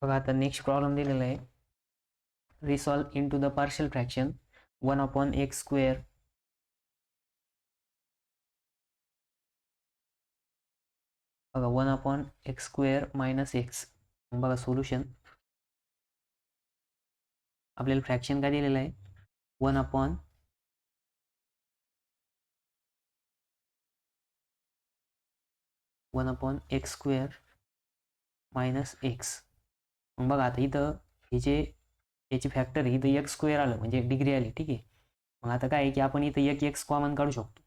बघा आता next problem दिलेला आहे. Resolve into the partial fraction 1/x². बघा 1/x² - x. बघा सोल्युशन. आपल्याला फ्रॅक्शन काय दिलेलं आहे? 1/(x²) - x. मग बघा आता इथं हे जे याची फॅक्टर इथं x² आलं म्हणजे डिग्री आली. ठीक आहे. मग आता काय आहे की आपण इथं एक x कॉमन काढू शकतो.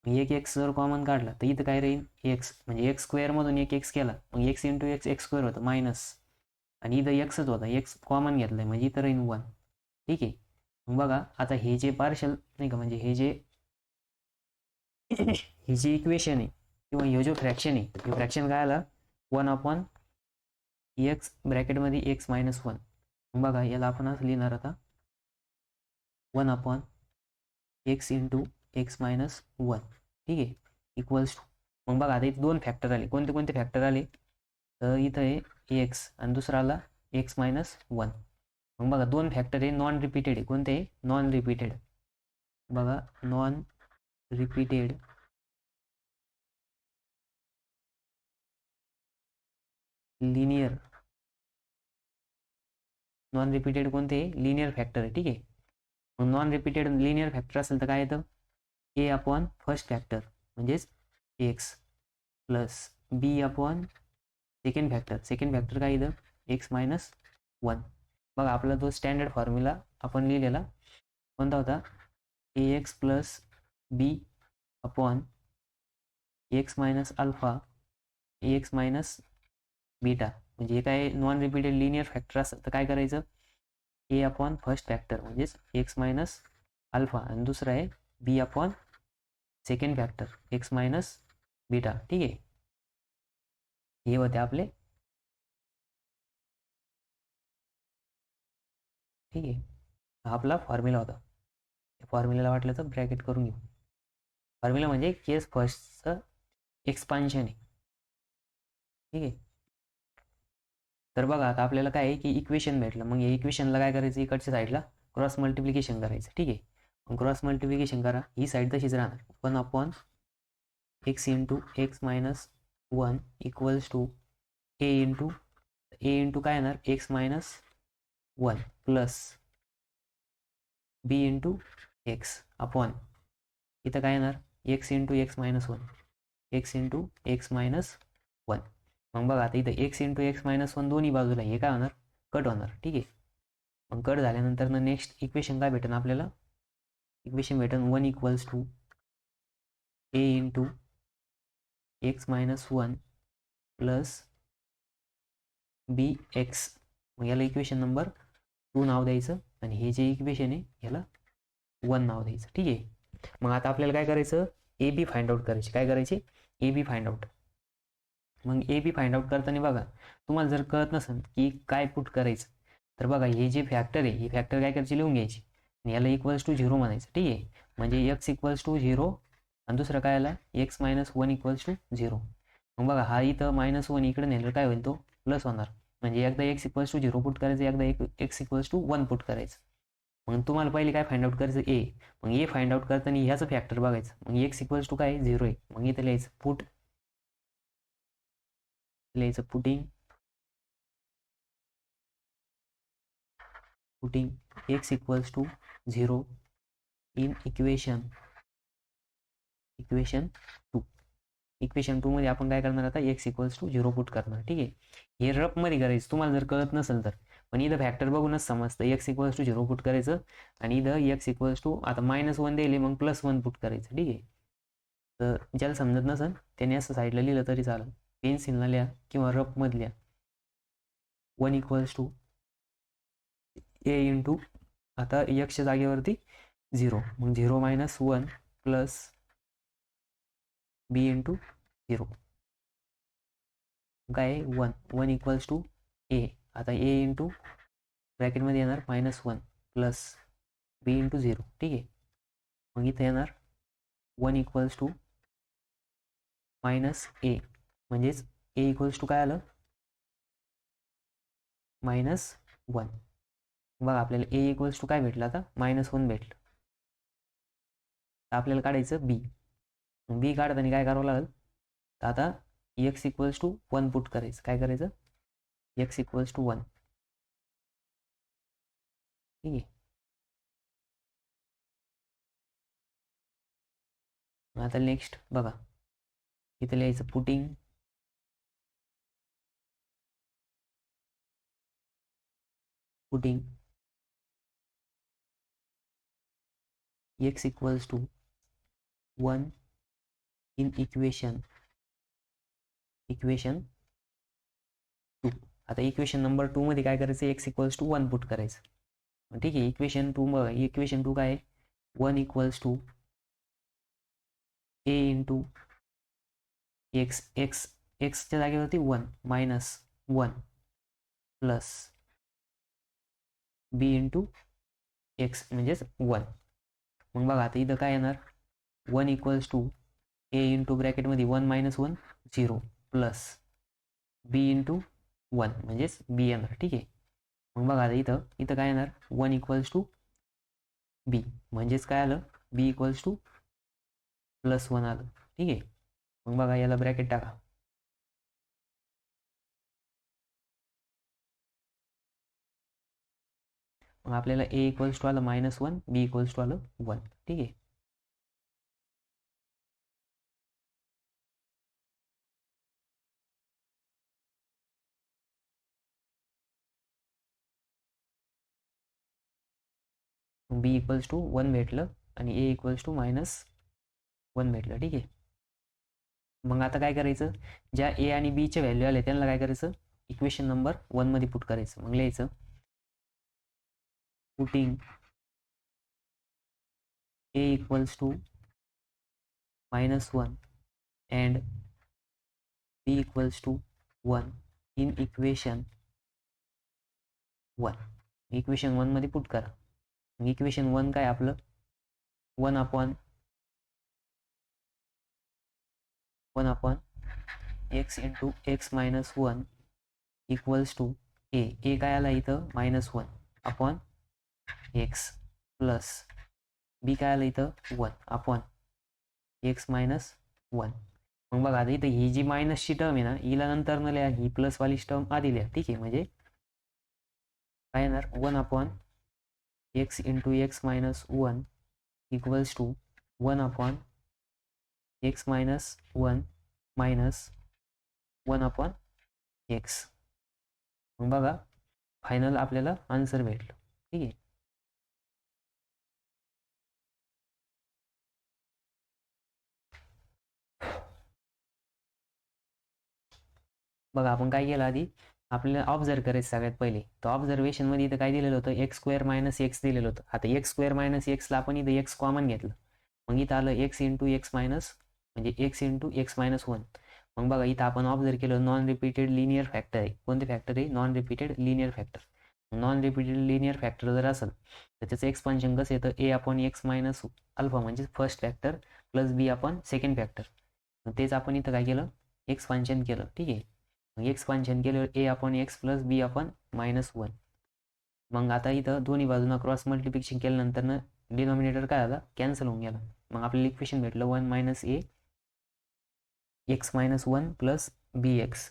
एक x जर कॉमन काढला तर इथं काय राहील? x म्हणजे x² मधून एक x केला मग x × x x² होतं मायनस, आणि इथं xच होता, x कॉमन घेतलाय म्हणजे इथं राहील 1. ठीक आहे. मग बघा आता हे जे पार्शल नाही का, म्हणजे हे जे हे जे इक्वेशन आहे किंवा हे जो फ्रॅक्शन आहे, हे फ्रॅक्शन काय आला? 1/x ब्रॅकेटमध्ये x - 1. मग बघा याला आपण असं लिहिणार आता 1/x × x - 1. ठीक आहे. Equals to. मग बघा आता इथे दोन फॅक्टर आले. कोणते कोणते फॅक्टर आले? तर इथं आहे x आणि दुसरा आला x - 1. मग बघा दोन फॅक्टर आहे नॉन रिपीटेड आहे. कोणते? Non repeated. बघा non repeated linear. Non repeated कोणते? लिनियर फॅक्टर आहे. ठीक आहे. मग नॉन रिपीटेड लिनियर फॅक्टर असेल तर काय येतं? a/ फर्स्ट फॅक्टर म्हणजेच x plus b/ second factor. Second factor काय येतं? x - 1. बघा आपला जो स्टँडर्ड फॉर्म्युला आपण लिहिलेला कोणता होता? ax plus b upon x minus alpha ax minus beta. म्हणजे हे काय नॉन रिपीटेड लिनियर फॅक्टर असेल तर काय करायचं? a/ फर्स्ट फॅक्टर म्हणजेच x मायनस अल्फा आणि दुसरं आहे b/ second factor x minus beta. ठीक आहे. हे होते आपले. ठीक आहे. हा आपला फॉर्म्युला होता. फॉर्म्युला वाटलं तर ब्रॅकेट करून घेऊ. फॉर्म्युला म्हणजे केस फर्स्टचं एक्सपान्शन आहे. ठीक आहे. तर बघा आता आपल्याला काय आहे की इक्वेशन भेटलं. मग या इक्वेशनला काय करायचं? इकडच्या साईडला क्रॉस मल्टिप्लिकेशन करायचं. ठीक आहे. मग क्रॉस मल्टिप्लिकेशन करा. ही साईड तशीच राहणार. 1/x × x - 1 equals to a into काय येणार? x - 1 plus b × x upon इथं काय येणार? x × x - 1 x × x - 1. मग बघा आता इथं x × x - 1 दोन्ही बाजूला हे काय होणार? कट होणार. ठीक आहे. मग कट झाल्यानंतर नेक्स्ट इक्वेशन काय भेटेल आपल्याला? इक्वेशन भेटेल 1 equals to a × x - 1 plus bx. मग याला इक्वेशन नंबर 2 नाव द्यायचं आणि हे जे इक्वेशन आहे याला 1 नाव द्यायचं. ठीक आहे. मग आता आपल्याला काय करायचं? ए बी फाइंड आउट करायचे. काय करायचे? A B find out. मग ए बी फाइंड आउट करताना बघा तुम्हाला जर कळत नसेल की काय पुट करायचं तर बघा हे जे फॅक्टर आहे ही फॅक्टर काय करायची? लिहून घ्यायची आणि याला इक्वल्स टू 0 म्हणायचं. ठीक आहे. म्हणजे x इक्वल्स टू 0 आणि दुसरं काय आला? x - 1 equals to 0. मग बघा हा इथं -1 इकडे नेलं काय होईल? तो प्लस होणार. म्हणजे एकदा x इक्वल्स टू 0 पुट करायचं, एकदा x इक्वल्स टू 1 पुट करायचं. मग तुम्हाला पहिले काय फाइंड आउट करायचं? ए. मग ए फाइंड आउट करताना ह्याचं फॅक्टर बघायचं. मग x इक्वल्स टू काय? 0 आहे. मग इथं लिहायचं putting x equals to 0 in equation 2. Equation 2 मध्ये आपण काय करणार? आता x इक्वल्स टू 0 पुट करणार. ठीक आहे. हे रफ मध्ये करायचं तुम्हाला जर कळत नसेल तर. पण इथं फॅक्टर बघूनच समजतं. x इक्वल्स टू 0 पुट करायचं आणि इथं x इक्वल्स टू आता -1 दिले मग +1 पुट करायचं. ठीक आहे. तर ज्याला समजत नसेल त्याने असं साईडला लिहिलं तरी चालेल. पेन्सिलला लिहा किंवा रफ मध्ये लिहा. 1 इक्वल्स टू a इंटू आता x जागेवरती 0 मग 0 - 1 प्लस b × 0 काय? 1 इक्वल्स टू a. आता a इंटू ब्रॅकेटमध्ये येणार -1 प्लस b × 0. ठीक आहे. मग इथं येणार 1 इक्वल्स टू -a म्हणजेच a इक्वल्स टू काय आलं? -1. बघा आपल्याला ए इक्वल्स टू काय भेटलं आता -1 भेटलं. तर आपल्याला काढायचं बी. बी काढताना काय करावं लागेल, तर आता एक्स इक्वल्स टू 1 पुट करायचं. काय करायचं, एक्स इक्वल्स टू 1. ठीक आहे. आता नेक्स्ट बघा, इथं लिहायचं putting x equals to 1 in equation 2. आता इक्वेशन नंबर 2 मध्ये काय करायचं, x इक्वल्स टू 1 पुट करायचं. ठीक आहे. इक्वेशन 2 काय आहे, 1 equals to a into X एक्सच्या जागेवरती 1 -1 प्लस b इंटू एक्स म्हणजेच 1. मग बघा आता इथं काय येणार, 1 इक्वल्स टू a इंटू ब्रॅकेटमध्ये 1 - 1 0 प्लस b इंटू 1 म्हणजेच b येणार. ठीक आहे. मग बघा आता इथं काय येणार, 1 इक्वल्स टू b म्हणजेच काय आलं, b इक्वल्स टू +1 आलं. ठीक आहे. मग बघा याला ब्रॅकेट टाका. मग आपल्याला a इक्वल्स टू आलं -1, b इक्वल्स टू आलं 1. ठीक आहे. b इक्वल्स टू 1 भेटलं आणि a इक्वल्स टू -1 भेटलं. ठीक आहे. मग आता काय करायचं, ज्या a आणि b चे व्हॅल्यू आले त्यांना काय करायचं, इक्वेशन नंबर 1 मध्ये पुट करायचं. मग लिहायचं putting a equals to -1 and b equals to 1 in equation 1. Equation 1 मध्ये पुट करा. इक्वेशन 1 काय आपलं, 1 upon x into x -1 equals to a काय आला इथं -1 अपॉन x प्लस b काय आलं इथं 1 अपॉन x -1. मग बघा आता इथं ही जी मायनसची टर्म आहे ना, हिला नंतर न लिहा, ही प्लसवाली टर्म आधी लिहा. ठीक आहे. म्हणजे काय येणार, 1 upon x into x -1 equals to 1 upon x -1 minus 1 upon x. मग बघा फायनल आपल्याला आन्सर भेटलं. ठीक आहे. बघा आपण काय केलं आधी, आपल्याला ऑब्झर्व करायचं सगळ्यात पहिले. तर ऑब्झर्वेशन मध्ये इथं काय दिलेलं होतं, x² - x दिलेलं होतं. आता x² - x ला आपण इथं x कॉमन घेतलं. मग इथं आलं x इंटू x मायनस म्हणजे x इंटू x -1. मग बघा इथं आपण ऑब्झर्व केलं नॉन रिपीटेड लिनियर फॅक्टर आहे. कोणते फॅक्टर आहे, non repeated linear factor. Non repeated linear factor जर असेल तर त्याचं एक्सपान्शन कसं येतं, a upon x minus alpha म्हणजे first factor plus b upon second factor. तेच आपण इथं काय केलं, एक्सपान्शन केलं. ठीक आहे. मग एक्सपान्शन केल्यावर a upon x plus b upon -1. मग आता इथं दोन्ही बाजूंना क्रॉस मल्टिप्लिकेशन केल्यानंतर डिनॉमिनेटर काय झाला, कॅन्सल होऊन गेला. मग आपल्याला इक्वेशन भेटलं 1 - a x -1 प्लस bx.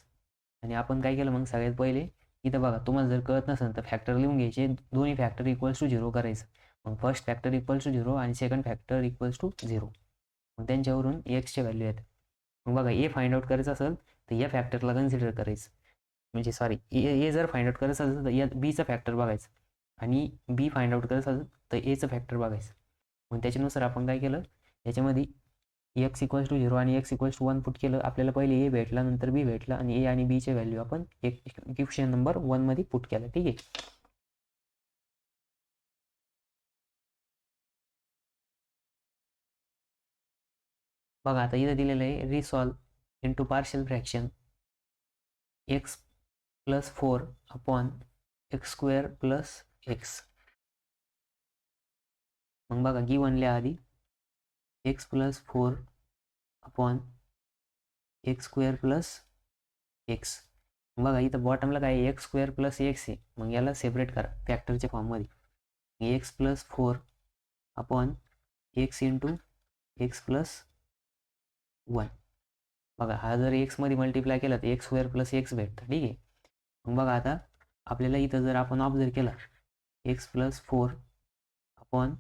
आणि आपण काय केलं मग सगळ्यात पहिले इथं बघा, तुम्हाला जर कळत नसेल तर फॅक्टर लिहून घ्यायचे. दोन्ही फॅक्टर इक्वल्स टू 0 करायचं. मग फर्स्ट फॅक्टर इक्वल्स टू 0 आणि सेकंड फॅक्टर इक्वल्स टू 0. मग त्यांच्यावरून एक्सचे व्हॅल्यू येतात. मग बघा ए फाइंड आउट करायचं असेल तर या फॅक्टरला कन्सिडर करायचं. म्हणजे सॉरी, ए जर फाइंड आउट करायचं असेल तर या बीचं फॅक्टर बघायचं आणि बी फाइंड आउट करायचं असेल तर एचं फॅक्टर बघायचं. मग त्याच्यानुसार आपण काय केलं, याच्यामध्ये x इक्वल्स टू 0 आणि x इक्वल्स टू 1 पुट केलं. आपल्याला पहिले ए भेटला, नंतर बी भेटला आणि ए आणि बीचे व्हॅल्यू आपण इक्वेशन नंबर 1 मध्ये पुट केलं. ठीक आहे. बघा आता इथं दिलेलं आहे resolve into partial fraction x plus 4 upon x² plus x. मग बघा गिवन लिहा आधी, x plus 4 upon x² plus x. बघा इथं बॉटमला काय एक्स स्क्वेअर प्लस एक्स आहे, मग याला सेपरेट करा फॅक्टरच्या फॉर्ममध्ये. X plus 4 upon x into x plus 1. बघा हा जर एक्समध्ये मल्टिप्लाय केला तर एक्स स्क्वेअर प्लस एक्स भेटतं, ठीक आहे. मग बघा आता आपल्याला इथं जर आपण ऑब्झर्व केला x plus 4 upon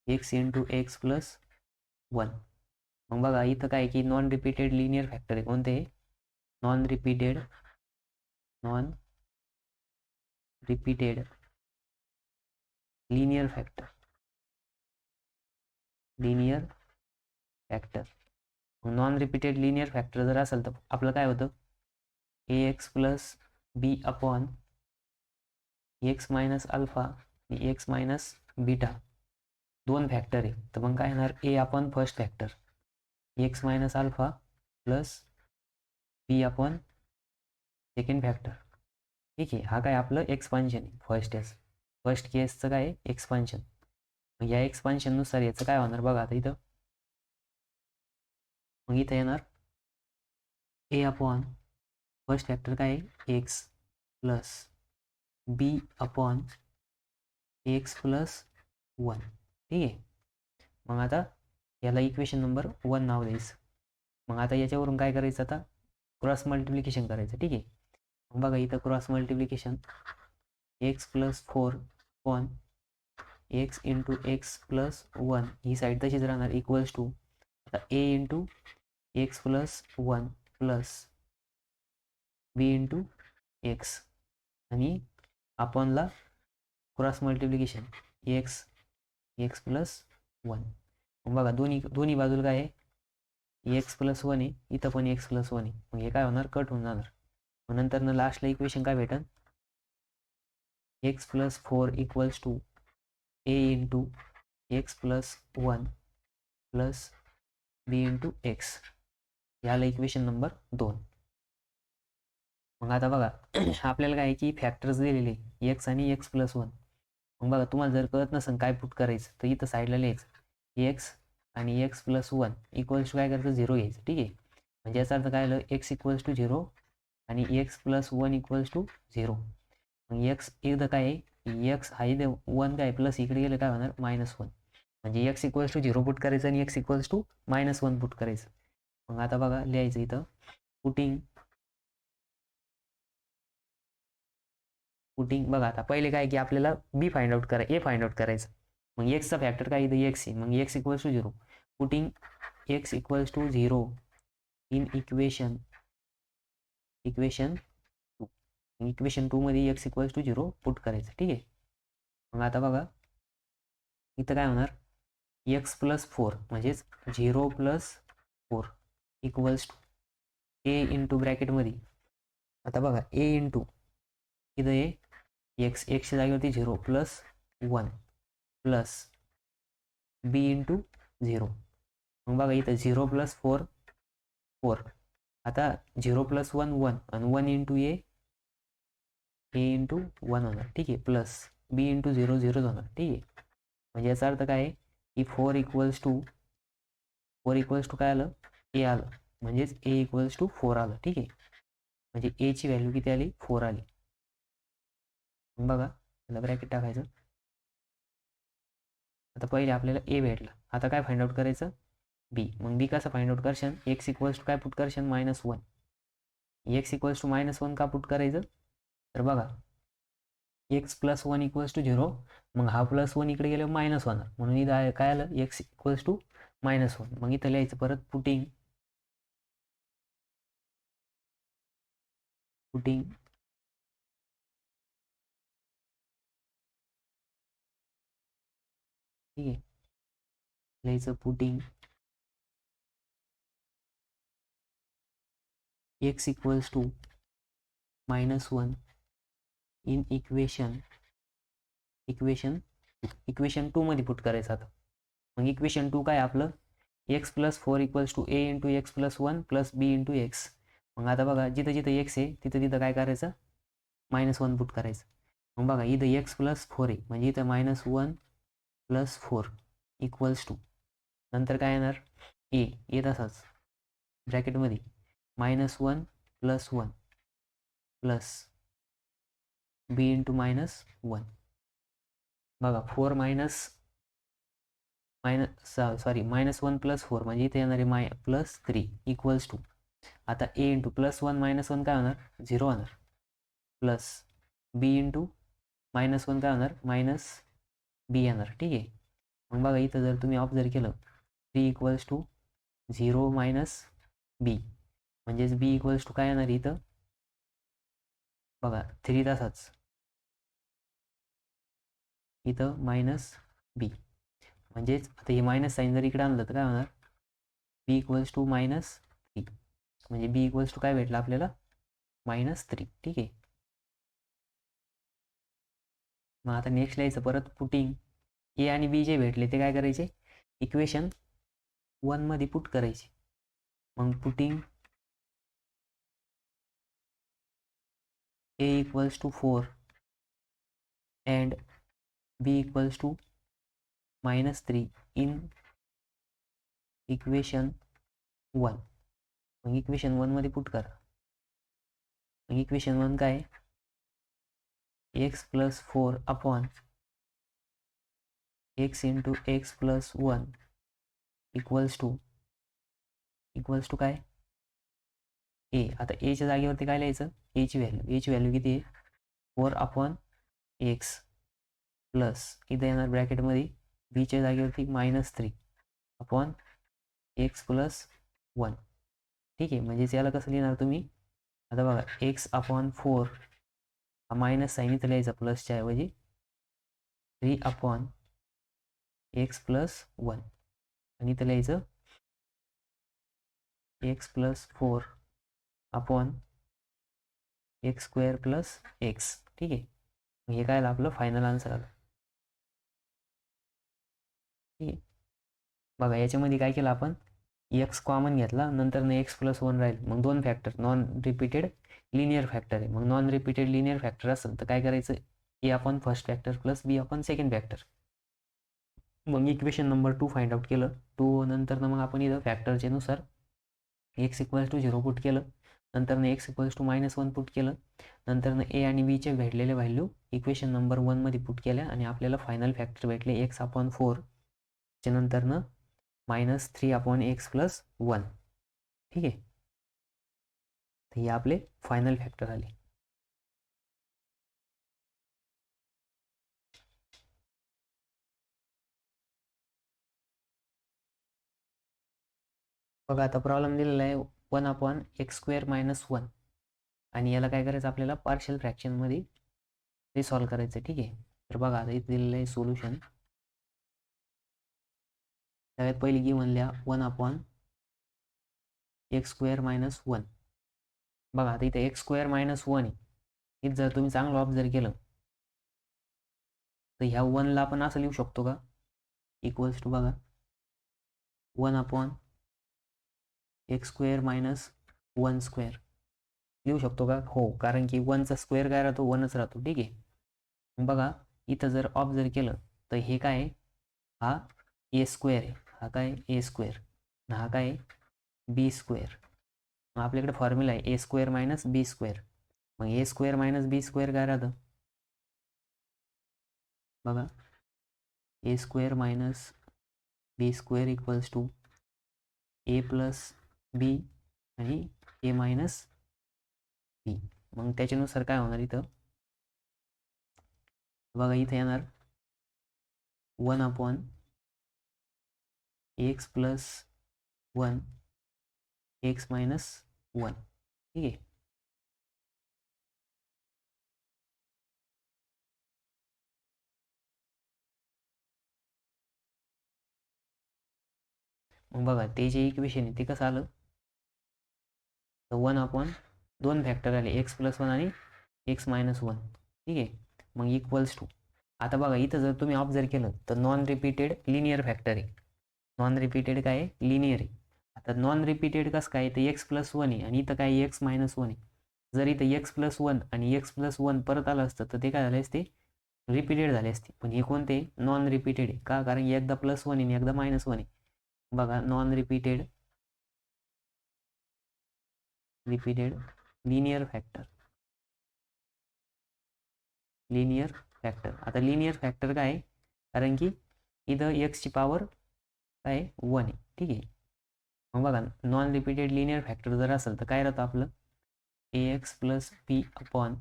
x into x plus 1. मग बघा इथं काय की नॉन रिपीटेड लिनियर फॅक्टर आहे. कोणते? Non repeated linear factor. Non repeated linear factor जर असेल तर आपलं काय होतं, A X plus B upon x minus alpha आणि एक्स मायनस बीटा दोन फॅक्टर आहे. तर मग काय येणार, A upon first factor X minus alpha plus B upon second factor. ठीक आहे, हा काय आपलं एक्सपान्शन आहे. फर्स्ट केसचं काय एक्सपान्शन. या एक्सपान्शननुसार याचं काय होणार बघा आता इथं. मग इथं येणार ए अपॉन फर्स्ट फॅक्टर काय एक्स प्लस बी अपॉन एक्स प्लस 1. ठीक आहे. मग आता याला इक्वेशन नंबर 1 नाव द्यायचं. मग आता याच्यावरून काय करायचं, आता क्रॉस मल्टिप्लिकेशन करायचं. ठीक आहे. मग बघा इथं cross multiplication x plus 4 upon x into x plus 1 ही साईड तशीच राहणार इक्वल्स टू आता ए इंटू एक्स प्लस 1 प्लस बी इंटू एक्स आणि अपॉनला क्रॉस मल्टिप्लिकेशन एक्स प्लस 1. मग बघा दोन्ही बाजूला काय आहे एक्स प्लस 1 आहे, इथं पण एक्स प्लस 1 आहे. मग हे काय होणार, कट होऊन जाणार. मग नंतर लास्टला इक्वेशन काय भेटन, X plus 4 equals to A into x plus 1 plus B into x. याला इक्वेशन नंबर 2. मग आता बघा आपल्याला काय की फॅक्टर्स दिलेले एक्स आणि एक्स प्लस 1. मग बघा तुम्हाला जर कळत नसेल काय पुट करायचं तर इथं साईडला लिहायचं एक्स आणि एक्स प्लस 1 इक्वल्स टू काय करायचं 0 घ्यायचं. ठीक आहे. म्हणजे याचा अर्थ काय आलं, एक्स इक्वल्स टू 0 आणि एक्स प्लस 1 इक्वल्स टू 0. मग एक्स इथं काय आहे, एक्स हा इथे 1 काय प्लस इकडे गेलं काय होणार -1. म्हणजे एक्स इक्वल्स टू 0 पुट करायचं आणि एक्स इक्वल्स टू -1 पुट करायचं. मग आता बघा लिहायचं इथं पुटिंग बघा आता पहिले काय की आपल्याला B find out A find out करायचं. मग एक्सचा फॅक्टर काय इथं एक्स आहे, मग X equals to 0 putting x equals to 0 in equation 2. Equation 2 मध्ये एक्स इक्वल्स टू 0 पुट करायचं. ठीक आहे. मग आता बघा इथं काय होणार, एक्स प्लस 4 म्हणजेच 0 plus 4 equals to A into ब्रॅकेटमध्ये आता बघा ए इंटू इथं ए एक्सच्या जागेवरती 0 प्लस 1 प्लस बी इंटू 0. मग बघा इथं 0 प्लस 4 आता 0 प्लस 1 1 आणि 1 इंटू ए इंटू 1 होणार. ठीक आहे. प्लस बी इंटू 0 0 होणार. ठीक आहे. म्हणजे याचा अर्थ काय आहे की 4 इक्वल्स टू काय आलं, ए आलं. म्हणजेच ए इक्वल्स टू 4 आलं. ठीक आहे. म्हणजे ए ची व्हॅल्यू किती आली, 4 आली. बघा त्याला ब्रॅकेट टाकायचं. आता पहिले आपल्याला ए भेटला, आता काय फाइंड आउट करायचं बी. मग बी कसं फाइंड आउट करशन, एक्स इक्वल्स टू काय पुट करशन -1. एक्स इक्वल्स टू -1 का पुट करायचं, तर बघा एक्स प्लस 1 इक्वल्स टू 0. मग हा प्लस 1 इकडे गेले मायनस होणार, म्हणून इथं काय आलं एक्स इक्वल्स टू -1. मग इथं लिहायचं परत पुटिंग ठीक आहे, लिहायचं putting x equals to -1 in equation 2 मध्ये पुट करायचं. आता मग इक्वेशन 2 काय आपलं, x plus 4 equals to A into x plus 1 plus B into x. मग आता बघा जिथं जिथं एक्स आहे तिथं काय करायचं, -1 पुट करायचं. मग बघा इथं एक्स प्लस 4 आहे, म्हणजे इथं -1 प्लस 4 इक्वल्स टू नंतर काय येणार ए येत असाच ब्रॅकेटमध्ये -1 प्लस 1 प्लस बी इंटू -1. बघा 4 -1 प्लस 4 म्हणजे इथे येणार आहे +3 इक्वल्स टू, आता ए इंटू +1 -1 काय होणार 0 होणार, प्लस बी इंटू -1 काय होणार -बी येणार. ठीक आहे. मग बघा इथं जर तुम्ही ऑब्झर्व केलं 3 इक्वल्स टू 0 -बी म्हणजेच बी इक्वल्स टू काय येणार इथं बघा 3 तासाच इथं -बी म्हणजेच आता हे मायनस साईन जर इकडे आणलं तर काय होणार बी इक्वल्स टू -3 म्हणजे बी इक्वल्स टू काय भेटलं आपल्याला -3. ठीक आहे. मग आता नेक्स्ट लिहायचं परत पुटिंग ए आणि बी जे भेटले ते काय करायचे इक्वेशन 1 मध्ये पुट करायचे. मग putting a equals to 4 and b equals to -3 in equation 1. मग इक्वेशन 1 मध्ये पुट करा. मग इक्वेशन 1 काय x + 4 upon x into x + 1 equals to काय ए. आता एच्या जागेवरती काय लिहायचं एची व्हॅल्यू किती आहे 4 अपॉन x प्लस इथं येणार ब्रॅकेटमध्ये बीच्या जागेवरती -3 अपॉन x + 1. ठीक आहे. म्हणजेच याला कसं लिहिणार तुम्ही आता बघा x अपॉन 4 हा मायनस साईन इथं लिहायचा प्लसच्या ऐवजी 3 अपॉन x + 1 आणि इथं लिहायचं x + 4 अपॉन x² + x. ठीक आहे. हे काय आलं आपलं फायनल आन्सर आलं. ठीक आहे. बघा याच्यामध्ये काय केलं आपण x कॉमन घेतला नंतर x + 1 राहील. मग 2 factor non repeated linear factor आहे. मग नॉन रिपीटेड लिनियर फॅक्टर असेल तर काय करायचं ए अपॉन फर्स्ट फॅक्टर प्लस बी अपॉन सेकंड फॅक्टर. मग इक्वेशन नंबर 2 फाइंड आउट केलं 2 नंतर मग आपण इथं फॅक्टरच्या नुसार x = 0 पुट केलं, नंतर x = -1 पुट केलं, नंतर ए आणि बीचे भेटलेले व्हॅल्यू इक्वेशन नंबर 1 मध्ये पुट केल्या आणि आपल्याला फायनल फॅक्टर भेटले x अपॉन 4 त्याच्यानंतर -3 अपॉन x + 1. ठीक आहे. तर हे आपले फायनल फॅक्टर आले. बघा आता प्रॉब्लेम दिलेला आहे 1 अपॉन x² - 1 आणि याला काय करायचं आपल्याला पार्शियल फ्रॅक्शनमध्ये ते सॉल्व्ह करायचं. ठीक आहे. तर बघा आता इथे दिलेलं आहे सोल्युशन. सगळ्यात पहिली गिव्हन लिहा 1 अपॉन x² - 1. बघा आता इथे x² - 1 आहे. इथं जर तुम्ही चांगलं ऑब्झर्व केलं तर ह्या 1ला आपण असं लिहू शकतो का इक्वल्स टू बघा 1 अपॉन x² - 1² लिहू शकतो का हो, कारण की 1चा स्क्वेअर काय राहतो 1च राहतो. ठीक आहे. बघा इथं जर ऑब्झर्व केलं तर हे काय हा a² आहे, हा काय a², हा काय b². मग आपल्याकडे फॉर्म्युला आहे a² - b². मग a² - b² काय राहतं बघा a² - b² equals to a + b आणि a - b. मग त्याच्यानुसार काय होणार इथं बघा इथे येणार 1 अपॉन x + 1 x - 1. ठीक आहे. मग बघा ते जे इक्वेशन आहे ते कसं आलं तर 1 अपॉन 2 फॅक्टर आले x + 1 आणि x - 1. ठीक आहे. मग इक्वल्स टू आता बघा इथं जर तुम्ही ऑब्झर्व केलं तर नॉन रिपीटेड लिनियर फॅक्टर आहे. नॉन रिपीटेड काय आहे लिनियर आहे. आता नॉन रिपीटेड कसं काय तर x + 1 आहे आणि इथं काय x - 1 आहे. जर इथं x + 1 आणि x + 1 परत आलं असतं तर ते काय झाले असते रिपीटेड झाले असते. पण हे कोणते नॉन रिपीटेड आहे का कारण एकदा +1 आहे आणि एकदा -1 आहे. बघा non repeated linear factor linear factor. आता लिनियर फॅक्टर काय आहे, कारण की इथं एक्सची पॉवर काय 1 आहे. ठीक आहे. मग बघा नॉन रिपीटेड लिनियर फॅक्टर जर असेल तर काय राहतं आपलं ax प्लस बी अपॉन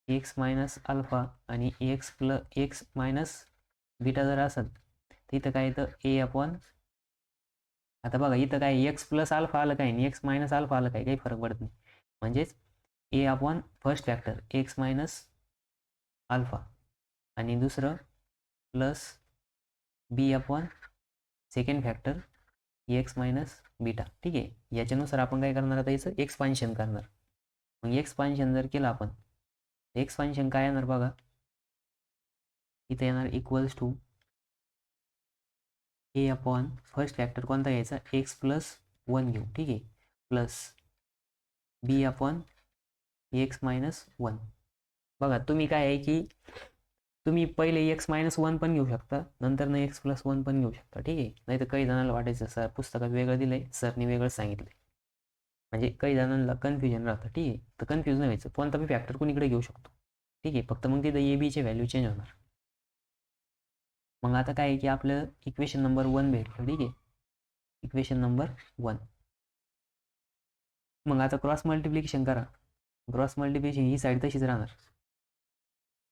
एक्स मायनस अल्फा आणि एक्स मायनस बीटा जर असेल तर इथं काय येतं ए अपॉन. आता बघा इथं काय एक्स प्लस अल्फा आलं काय आणि एक्स मायनस अल्फा आलं काय, काही फरक पडत नाही. म्हणजेच A upon first factor X minus alpha आणि दुसरं प्लस बी upon second factor X minus beta. ठीक आहे. याच्यानुसार आपण काय करणार आता याचं एक्सपान्शन करणार. मग एक्सपान्शन जर केलं आपण, एक्सपान्शन काय येणार बघा, इथं येणार equals to a upon first factor कोणता घ्यायचा एक्स प्लस 1 घेऊ. ठीक आहे. प्लस बी अपॉन एक्स मायनस 1. बघा तुम्ही काय आहे की तुम्ही पहिले एक्स मायनस 1 पण घेऊ शकता, नंतर ना एक्स प्लस 1 पण घेऊ शकता. ठीक आहे. नाही तर काही जणांना वाटायचं सर पुस्तकात वेगळं दिलंय, सरने वेगळं सांगितलंय, म्हणजे काही जणांना कन्फ्युजन राहतं. ठीक आहे. तर कन्फ्युज नाही व्हायचं, कोणता बी फॅक्टर कोणीकडे घेऊ शकतो. ठीक आहे. फक्त मग तिथं ए बीचे व्हॅल्यू चेंज होणार. मग आता काय आहे की आपलं इक्वेशन नंबर 1 भेटलं. ठीक आहे. Equation number 1. मग आता क्रॉस मल्टिप्लिकेशन करा. क्रॉस मल्टिप्लिकेशन ही साईड तशीच राहणार,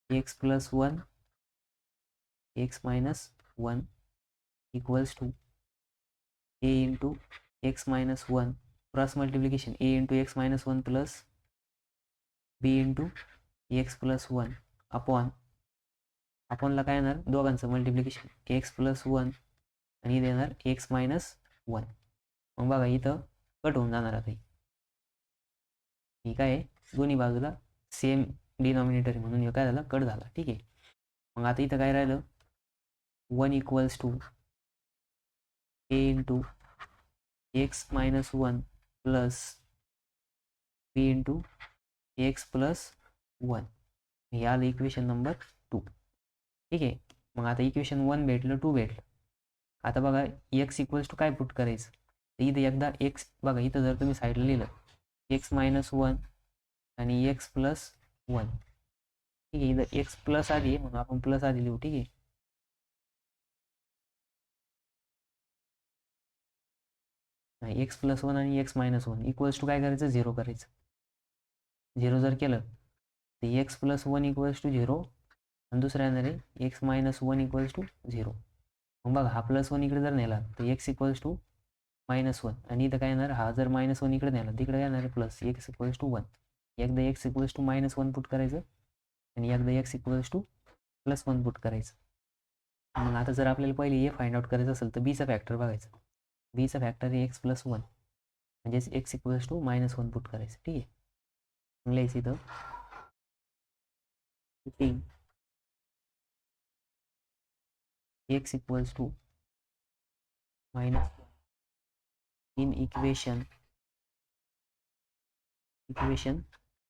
X plus 1 x minus 1 equals to A into x minus 1 cross multiplication A into x minus 1 plus B into x plus 1 upon अपॉनला काय येणार दोघांचं मल्टिप्लिकेशन एक्स प्लस 1 आणि इथे येणार एक्स मायनस 1. मग बघा इथं कट होऊन जाणार आता ही काय आहे दोन्ही बाजूला सेम डिनॉमिनेटर म्हणून हे काय झालं कट झाला. ठीक आहे. मग आता इथं काय राहिलं 1 equals to A into x minus 1 plus B into x plus 1. हे आलं इक्वेशन नंबर 2. ठीक आहे. मग आता इक्वेशन 1 भेटलं 2 भेटलं. आता बघा एक्स इक्वल्स टू काय पुट करायचं, तर इथं एकदा एक्स बघा इथं जर तुम्ही साईडला लिहिलं एक्स मायनस 1 आणि एक्स प्लस 1. ठीक आहे. इथं एक्स प्लस आधी आहे म्हणून आपण प्लस आधी लिहू. ठीक आहे. एक्स प्लस 1 आणि एक्स मायनस 1 इक्वल्स टू काय करायचं 0 करायचं. 0 जर केलं तर एक्स प्लस 1 इक्वल्स टू 0 आणि दुसरं येणार आहे एक्स मायनस 1 इक्वल्स टू 0. मग बघा हा प्लस 1 इकडे जर नेला तर एक्स इक्वल्स टू -1 आणि इथं काय येणार हा जर -1 इकडे नेला तिकडे काय येणार प्लस एक्स इक्वल्स टू 1. एकदा एक्स इक्वल्स टू -1 पुट करायचं आणि एकदा एक्स इक्वल्स टू +1 पुट करायचं. मग आता जर आपल्याला पहिले ए फाइंड आउट करायचं असेल तर बीचा फॅक्टर बघायचा. बीचा फॅक्टर आहे एक्स प्लस 1 म्हणजेच एक्स इक्वल्स टू -1 पुट करायचं. ठीक आहे. मग लिहायचं इथं 15 x equals to -1 in equation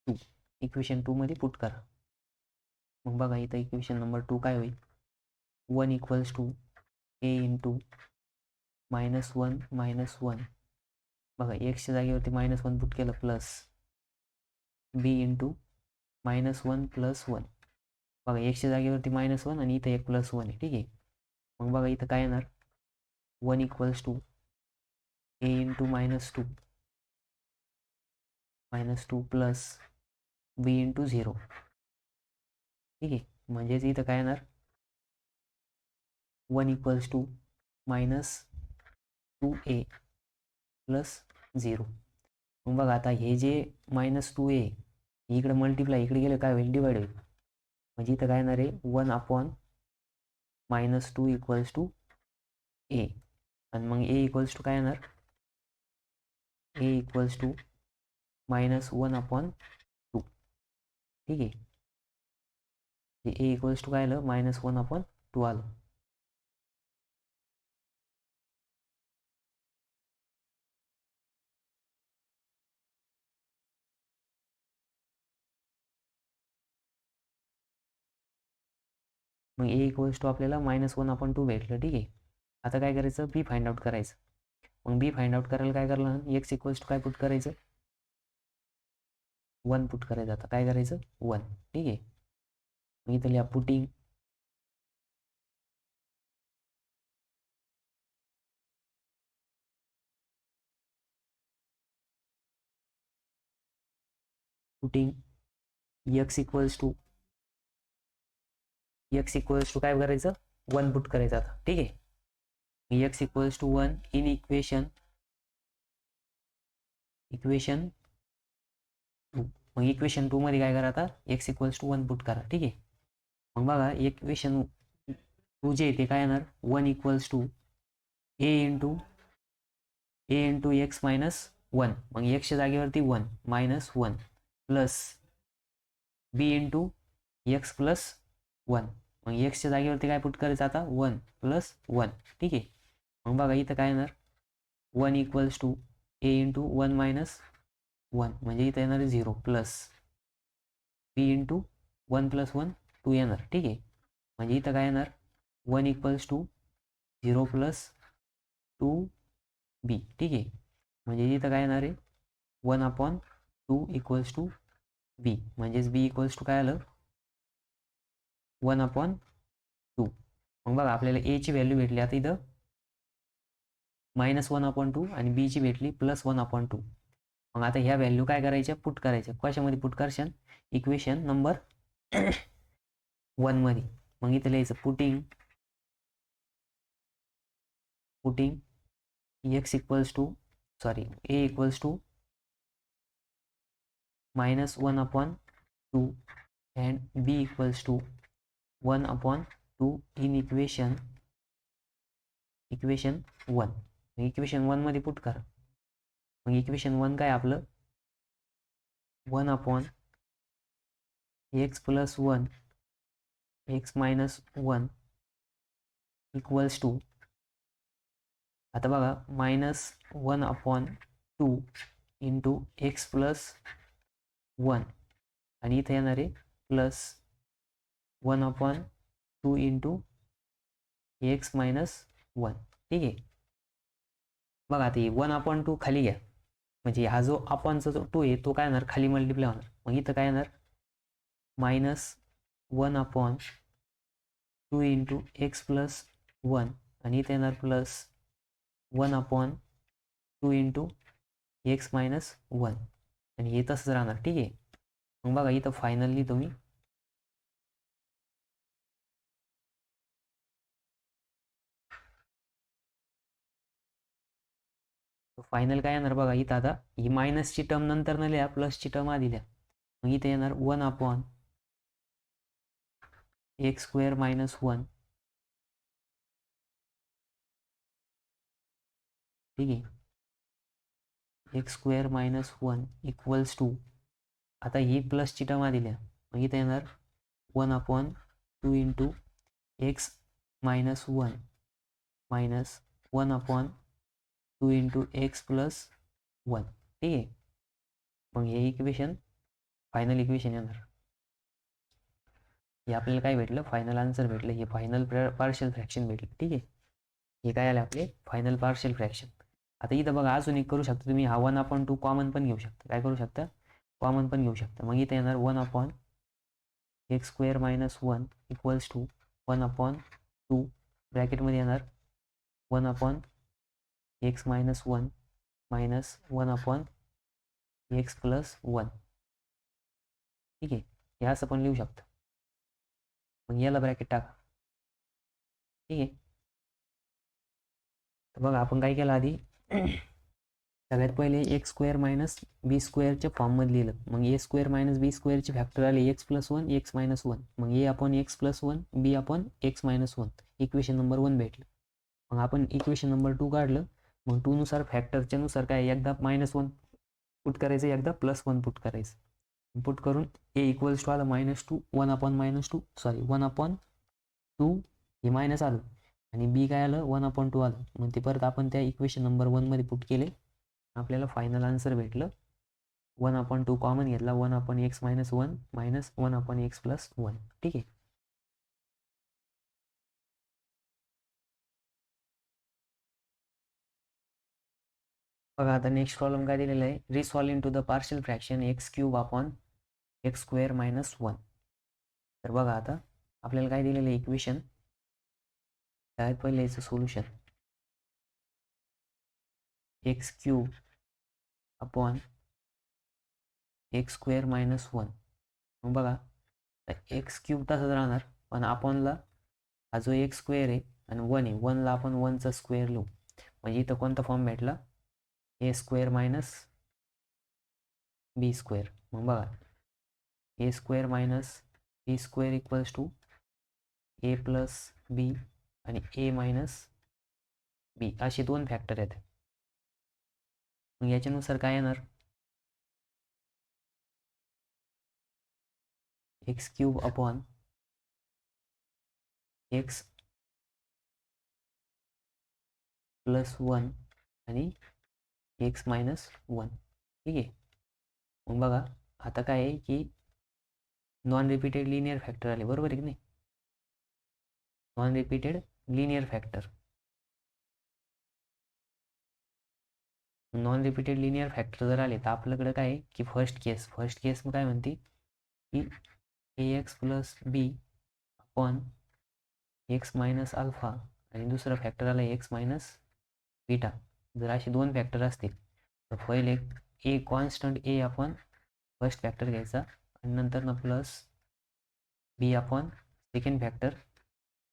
2. Equation 2 मध्ये पुट करा. मग बघा इथं इक्वेशन नंबर 2 काय होईल 1 इक्वल्स टू ए इंटू -1 -1. बघा एक्सच्या जागेवरती -1 पुट केलं प्लस बी इंटू -1 + 1. बघा एक्सच्या जागेवरती -1 आणि इथं एक +1 आहे. ठीक आहे. मग बघा इथं काय येणार 1 equals to A into -2 plus B into 0. ठीक आहे. म्हणजेच इथं काय येणार 1 इक्वल्स टू -2a प्लस 0. मग बघा आता हे जे -2a इकडे मल्टिप्लाय इकडे गेलं काय होईल डिवाइड होईल. म्हणजे इथं काय येणार आहे 1 अपॉन -2 इक्वल्स टू ए आणि मग ए इक्वल्स टू काय येणार ए इक्वल्स टू -1 अपॉन 2. ठीक आहे. ए इक्वल्स टू काय आलं -1 अपॉन 2 आलं. मग ए इक्वल्स टू आपल्याला -1 अपॉन 2 भेटलं. ठीक आहे. आता काय करायचं बी फाइंड आउट करायचं. मग बी फाइंड आउट करायला काय करलं एक्स इक्वल्स टू काय पुट करायचं 1 पुट करायचं. आता काय करायचं 1. ठीक आहे. मग इथं लिहा पुटिंग x इक्वल्स टू काय करायचं 1 पुट करायचं आता. ठीक आहे. x equals to 1 in equation 2. मग इक्वेशन 2 मध्ये काय करा आता x इक्वल्स टू 1 पुट करा. ठीक आहे. मग बघा इक्वेशन 2 जे ते काय येणार 1 equals to a into x minus 1. मग एक्सच्या जागेवरती 1 minus 1 plus b into x plus 1. मग एक्सच्या जागेवरती काय पुट करायचं आता 1 प्लस 1. ठीक आहे. मग बघा इथं काय येणार 1 equals to a into 1 minus 1 म्हणजे इथं येणार 0 प्लस b इंटू 1 प्लस 1 2 येणार. ठीक आहे. म्हणजे इथं काय येणार 1 इक्वल्स टू 0 प्लस 2b. ठीक आहे. म्हणजे इथं काय येणार आहे 1/2 इक्वल्स टू b. म्हणजेच b इक्वल्स टू काय आलं 1/2. मग बघा आपल्याला a ची व्हॅल्यू भेटली आता इथं -1/2 आणि b ची भेटली +1/2. मग आता ह्या व्हॅल्यू काय करायच्या पुट करायच्या. कशामध्ये पुट करशाल इक्वेशन नंबर 1 मध्ये. मग इथं लिहायचं putting x equals to a equals to -1/2 and b equals to 1/2 in equation 1. Equation 1 मध्ये पुट करा. मग इक्वेशन 1 काय आपलं 1/x plus 1 x minus 1 equals to आता बघा -1/2 इंटू एक्स प्लस 1 आणि इथे येणार आहे प्लस 1/2 इंटू एक्स मायनस 1. ठीक आहे. बघा आता 1/2 खाली घ्या म्हणजे हा जो अपॉनचा जो 2 आहे तो काय येणार खाली मल्टिप्लाय होणार. मग इथं काय येणार -1/2 इंटू एक्स प्लस 1 आणि इथे येणार प्लस 1/2 इंटू एक्स मायनस 1 आणि हे तसंच राहणार. ठीक आहे. मग बघा इथं फायनली तुम्ही फायनल काय येणार बघा इथं आता ही मायनसची टर्म नंतर न लिहा प्लसची टर्म आधी लिहा. मग इथे येणार 1/x² मायनस 1. ठीक आहे. x² मायनस 1 इक्वल्स टू आता ही प्लसची टर्म आधी लिहा. मग इथे येणार 1/2 into x minus 1 minus 1/2 into x plus 1. ठीक आहे. मग हे इक्वेशन फायनल इक्वेशन येणार. हे आपल्याला काय भेटलं फायनल आन्सर भेटलं. हे फायनल पार्शियल फ्रॅक्शन भेटलं. ठीक आहे. हे काय आले आपले फायनल पार्शियल फ्रॅक्शन. आता इथं बघा अजून एक करू शकता तुम्ही हा 1/2 कॉमन पण घेऊ शकता. काय करू शकता कॉमन पण घेऊ शकता. मग इथे येणार 1/x² मायनस 1 इक्वल्स टू 1/2 ब्रॅकेटमध्ये येणार 1/x minus 1 minus 1/x plus 1. ठीक आहे. हे असं पण लिहू शकता. मग याला ब्रॅकेट टाका. ठीक आहे. तर बघा आपण काय केलं आधी सगळ्यात पहिले x² मायनस b² फॉर्ममध्ये लिहिलं. मग a² मायनस b² चे फॅक्टर आले x प्लस 1 x मायनस 1. मग a/x plus 1 b/x minus 1 equation number 1 भेटलं. मग आपण इक्वेशन नंबर 2 काढलं. मग 2 नुसार फॅक्टरच्या नुसार काय एकदा -1 पुट करायचं एकदा +1 पुट करायचं. पुट करून a इक्वल्स टू आलं -2 1/2 हे मायनस आलं आणि b काय आलं 1/2 आलं. मग ते परत आपण त्या इक्वेशन नंबर 1 मध्ये पुट केले. आपल्याला फायनल आन्सर भेटलं 1/2 कॉमन घेतला 1/x minus 1 minus 1/x plus 1. ठीक आहे. बघा आता नेक्स्ट प्रॉब्लेम काय दिलेला आहे resolve into the partial fraction x³ upon x² minus 1. तर बघा आता आपल्याला काय दिलेलं आहे इक्वेशन, त्यात पहिले याचं solution x cube upon X square minus 1. मग बघा एक्स क्यूब तसंच राहणार, पण अपॉनला हा जो एक्स स्क्वेअर आहे आणि 1 आहे, 1ला आपण 1चा स्क्वेअर लिहू. म्हणजे इथं कोणता फॉर्म भेटला, A square minus B square. मग बघा A square minus B square equals to A plus B आणि ए मायनस बी असे दोन फॅक्टर आहेत. मग याच्यानुसार काय येणार, x cube upon x plus 1 आणि एक्स मायनस 1. ठीक आहे. मग बघा आता काय आहे की नॉन रिपीटेड लिनियर फॅक्टर आले, बरोबर आहे की नाही. Non repeated linear factor, non repeated linear factor जर आले तर आपल्याकडे काय आहे की फर्स्ट केस मग काय म्हणते की ए एक्स प्लस बी अपॉन एक्स मायनस अल्फा आणि दुसरा फॅक्टर आला एक्स मायनस बीटा. जर असे दोन फॅक्टर असतील तर पहिले ए कॉन्स्टंट ए आपण फर्स्ट फॅक्टर घ्यायचा आणि नंतर ना प्लस बी अपॉन सेकंड फॅक्टर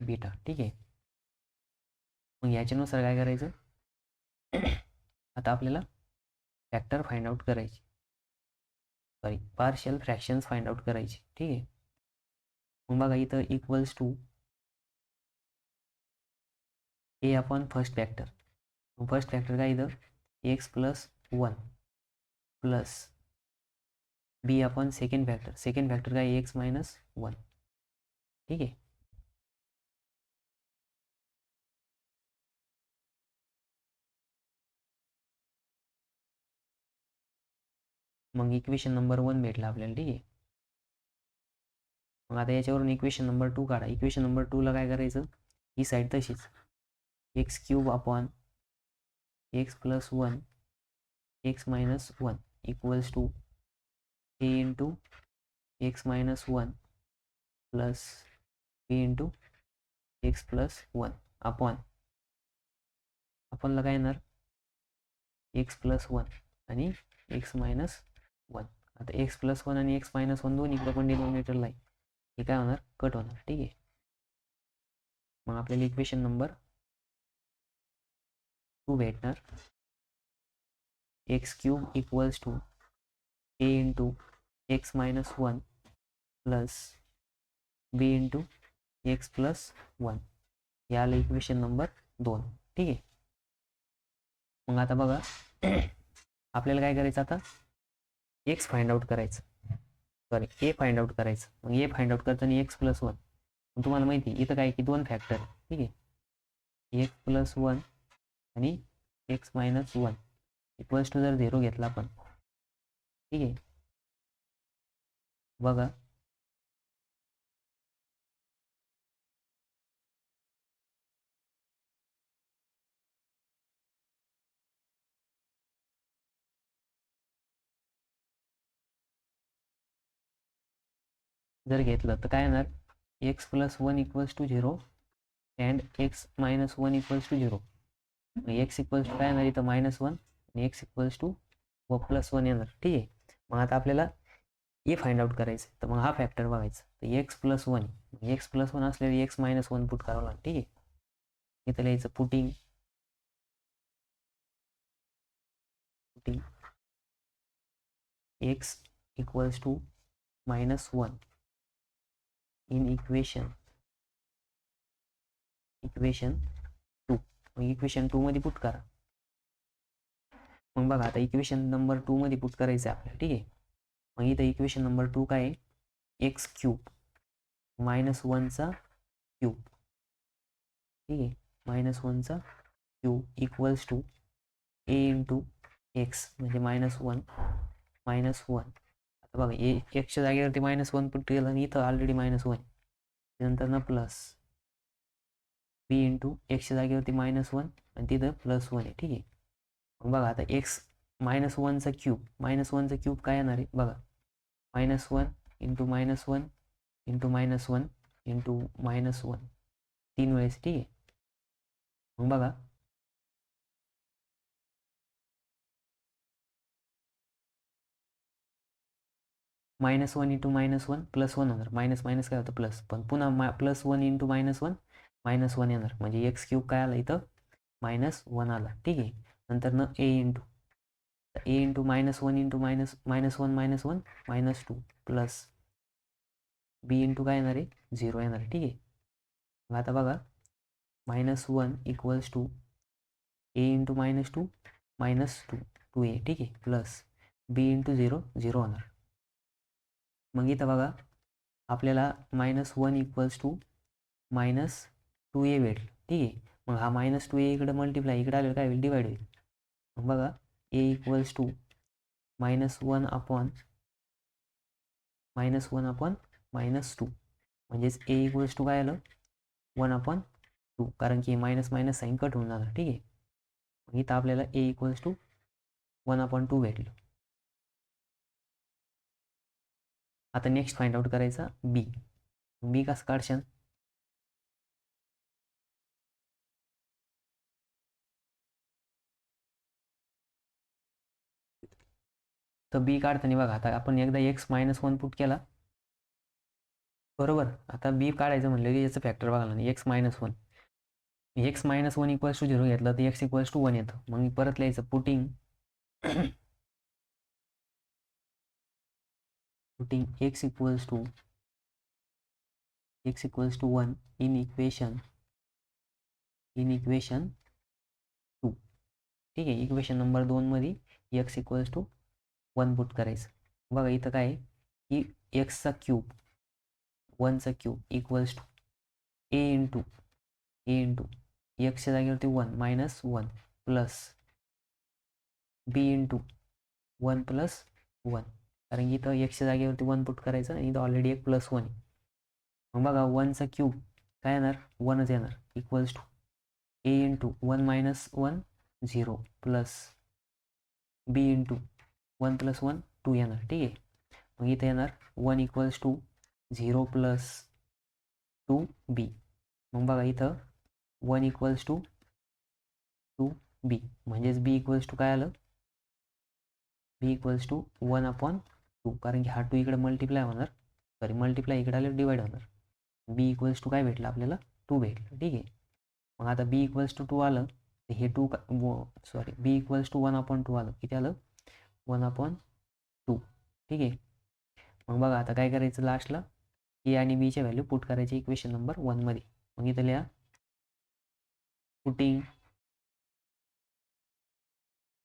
बीटा. ठीक आहे. मग याच्यानुसार काय करायचं, आता आपल्याला फॅक्टर फाइंड आउट करायचे, sorry partial fractions find out करायचे. ठीक आहे. मग बघा इथं equals to a upon first factor. First factor काय इथं एक्स प्लस 1 प्लस बी अपॉन सेकंड फॅक्टर काय एक्स मायनस 1. ठीक आहे. मग इक्वेशन नंबर 1 भेटला आपल्याला. ठीक आहे. मग आता याच्यावरून इक्वेशन नंबर 2 काढा. इक्वेशन नंबर 2ला काय करायचं, ही साईड तशीच x cube upon x plus 1 x minus 1 equals to A into x minus 1 plus B into x plus 1 अपॉनला काय येणार एक्स प्लस 1 आणि एक्स मायनस 1. आता एक्स प्लस 1 आणि एक्स मायनस 1 दोन्ही इकडे पण डिनॉमिनेटरला आहे, हे काय होणार कट होणार. ठीक आहे. मग आपल्याला इक्वेशन नंबर 2 भेटणार x cube equals to A into x minus 1 plus B into x plus 1. याला इक्वेशन नंबर 2. ठीक आहे. मग आता बघा आपल्याला काय करायचं, आता एक्स फाइंड आउट करायचं, सॉरी ए फाइंड आउट करायचं. मग ए फाइंड आउट करताना एक्स प्लस 1. तुम्हाला माहिती आहे इथं काय की दोन फॅक्टर. ठीक आहे. एक्स प्लस 1 आणि एक्स मायनस 1 इक्वल्स टू जर 0 घेतला आपण, ठीक आहे, बघा जर घेतलं तर काय येणार x plus 1 equals to 0 and x minus 1 equals to 0. X equals to काय येणार इथं -1 आणि एक्स इक्वल्स टू प्लस 1 येणार. ठीक आहे. मग आता आपल्याला ए फाइंड आउट करायचं, तर मग हा फॅक्टर बघायचा. तर एक्स प्लस 1 एक्स प्लस 1 असलेली एक्स मायनस 1 पुट करावं लागतं. ठीक आहे. इथं लिहायचं putting x equals to -1 in equation 2. मग इक्वेशन 2 मध्ये पुट करा. मग बघा आता इक्वेशन नंबर 2 मध्ये पुट करायचं आहे आपल्याला. ठीक आहे. मग इथं इक्वेशन नंबर 2 काय आहे, एक्स क्यूब -1चा क्यूब. ठीक आहे. -1चा cube equals to A into X म्हणजे -1. आता बघा एक्सच्या जागेवरती -1 पुट केलं आणि इथं ऑलरेडी -1 नंतर ना प्लस बी इंटू एक्सच्या जागेवरती -1 आणि तिथं +1 आहे. ठीक आहे. मग बघा आता एक्स -1चा क्यूब काय येणार आहे बघा, -1 इंटू -1 इंटू -1 इंटू -1 3 वेळेस, ठीक आहे. मग बघा -1 इंटू -1 +1 होणार, मायनस मायनस काय होतं प्लस, पण पुन्हा +1 इंटू -1 -1 येणार, म्हणजे x³ काय आला इथं -1 आला, ठीक आहे. नंतर न a into -1 into -1 -1 -2 plus b into काय येणार आहे 0 येणार आहे, ठीक आहे. मग आता बघा -1 equals to a into -2 -2 2a, ठीक आहे, प्लस b इंटू 0 0 होणार. मग इथं बघा आपल्याला -1 इक्वल्स टू -2a भेटलं, ठीक आहे. मग हा -2a इकडे मल्टिप्लाय, इकडे आलेलं काय होईल डिवाइड होईल. मग बघा a इक्वल्स टू -1 अपॉन -2 म्हणजेच a इक्वल्स टू काय आलं 1/2, कारण की मायनस मायनस साईन कट होऊन जाणार, ठीक आहे. मग इथं आपल्याला a इक्वल्स टू 1/2 भेटलं. आता नेक्स्ट फाइंड आउट करायचा बी कसं काढशाल, तर बी काढताना बघा आता आपण एकदा x-1 पुट केला, बरोबर. आता बी काढायचं म्हणलं की याचं फॅक्टर बघायला नाही, x-1 इक्वल्स टू 0 घेतलं तर x इक्वल्स टू 1 येतं. मग परत लिहायचं putting x equals to 1 in equation 2, ठीक आहे. इक्वेशन नंबर 2 मध्ये x इक्वल्स टू 1 पुट करायचं. बघा इथं काय आहे की x चा क्यूब 1 चा cube equals to a into एक्सच्या जागेवरती 1 -1 प्लस b इंटू 1 + 1, कारण की इथं एक्सच्या जागेवरती 1 पुट करायचं आणि इथं ऑलरेडी एक +1 आहे. मग बघा 1 चा क्यूब काय येणार 1च येणार, equals to a into 1 - 1 0 plus b into 1 + 1 2 येणार, ठीक आहे. मग इथे येणार 1 इक्वल्स टू 0 प्लस 2b. मग बघा इथं 1 इक्वल्स टू 2b, म्हणजेच b इक्वल्स टू काय आलं, b इक्वल्स टू 1/2, कारण की हा 2 इकडे मल्टिप्लाय होणार, सॉरी मल्टिप्लाय इकडे आलं डिवाइड होणार. b इक्वल्स टू काय भेटलं आपल्याला 2 भेटलं, ठीक आहे. मग आता b इक्वल्स टू 2 आलं तर हे 2 सॉरी b इक्वल्स टू 1/2 आलं, किती आलं 1/2, ठीक आहे. मग बघा आता काय करायचं लास्टला a आणि b च्या व्हॅल्यू पुट करायची इक्वेशन नंबर 1 मध्ये. मग इथं लिहा putting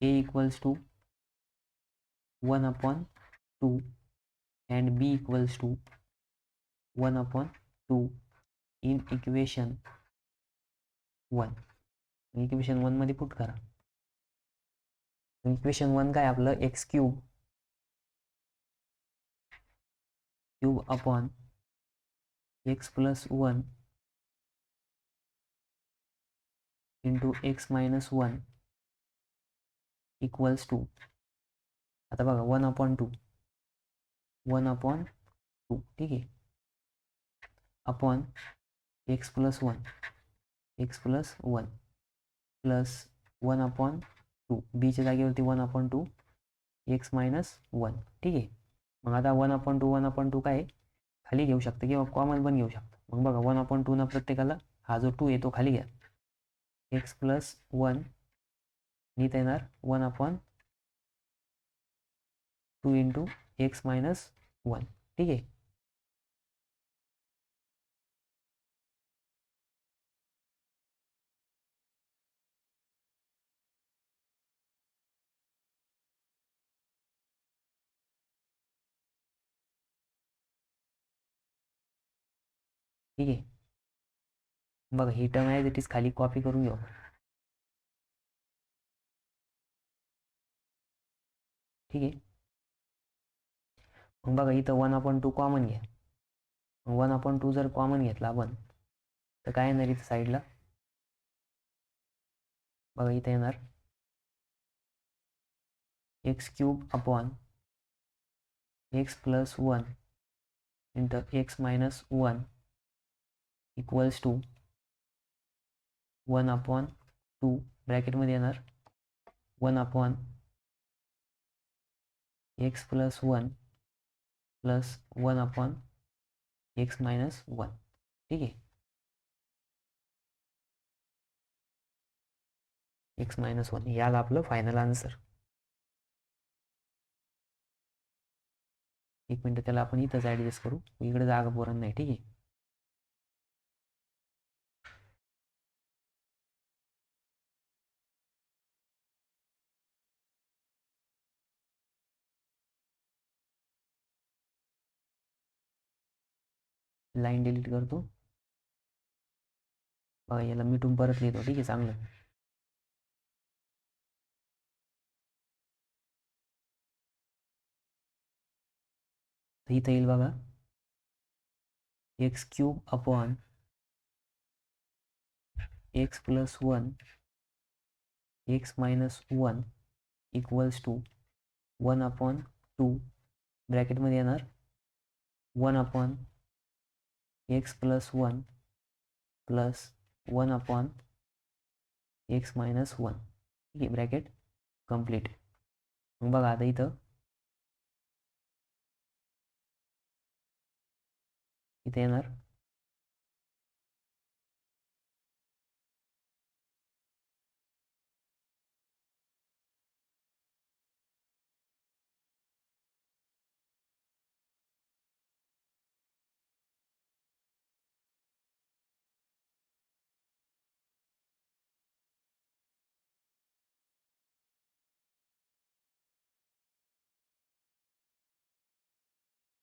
a equals to 1/2 and b equals to 1/2 in equation 1. Equation 1 मध्ये पुट करा. इक्वेशन 1 काय आपलं x³ upon x + 1 into x-1 equals to, आता बघा 1/2 ठीक आहे, अपॉन x + 1 प्लस 1/2 बीच्या जागेवरती 1/2 x-1, ठीक आहे. मग आता 1/2 काय खाली घेऊ शकतं किंवा कॉमन पण घेऊ शकतं. मग बघा 1/2 ना प्रत्येकाला हा जो 2 आहे तो खाली घ्या, x + 1 इथं येणार 1/2 इंटू x-1, ठीक आहे. ठीक आहे, बघा ही टर्म ॲज इट इज खाली कॉपी करून घेऊ. ठीक आहे. मग बघा इथं 1/2 कॉमन घ्या. 1/2 जर कॉमन घेतला आपण तर काय येणार इथं साईडला, बघा इथं येणार x³ upon x + 1 into x minus 1 equals to 1/2 ब्रॅकेटमध्ये येणार 1/x plus 1 plus 1/x minus 1. ठीक आहे, x मायनस 1 याला आपलं फायनल आन्सर. एक मिनिट, त्याला आपण इथंच ॲडजस्ट करू, इकडे जागा पुरण नाही. ठीक आहे, लाईन डिलीट करतो. बघा याला मिटून परत लिहितो. ठीक आहे, चांगलं. इथं येईल बघा x cube upon x plus 1 x minus 1 equals to 1/2 ब्रॅकेटमध्ये येणार 1/x plus 1 plus 1/x minus 1. ठीक आहे, ब्रॅकेट कम्प्लीट. मग बघा आता इथं येणार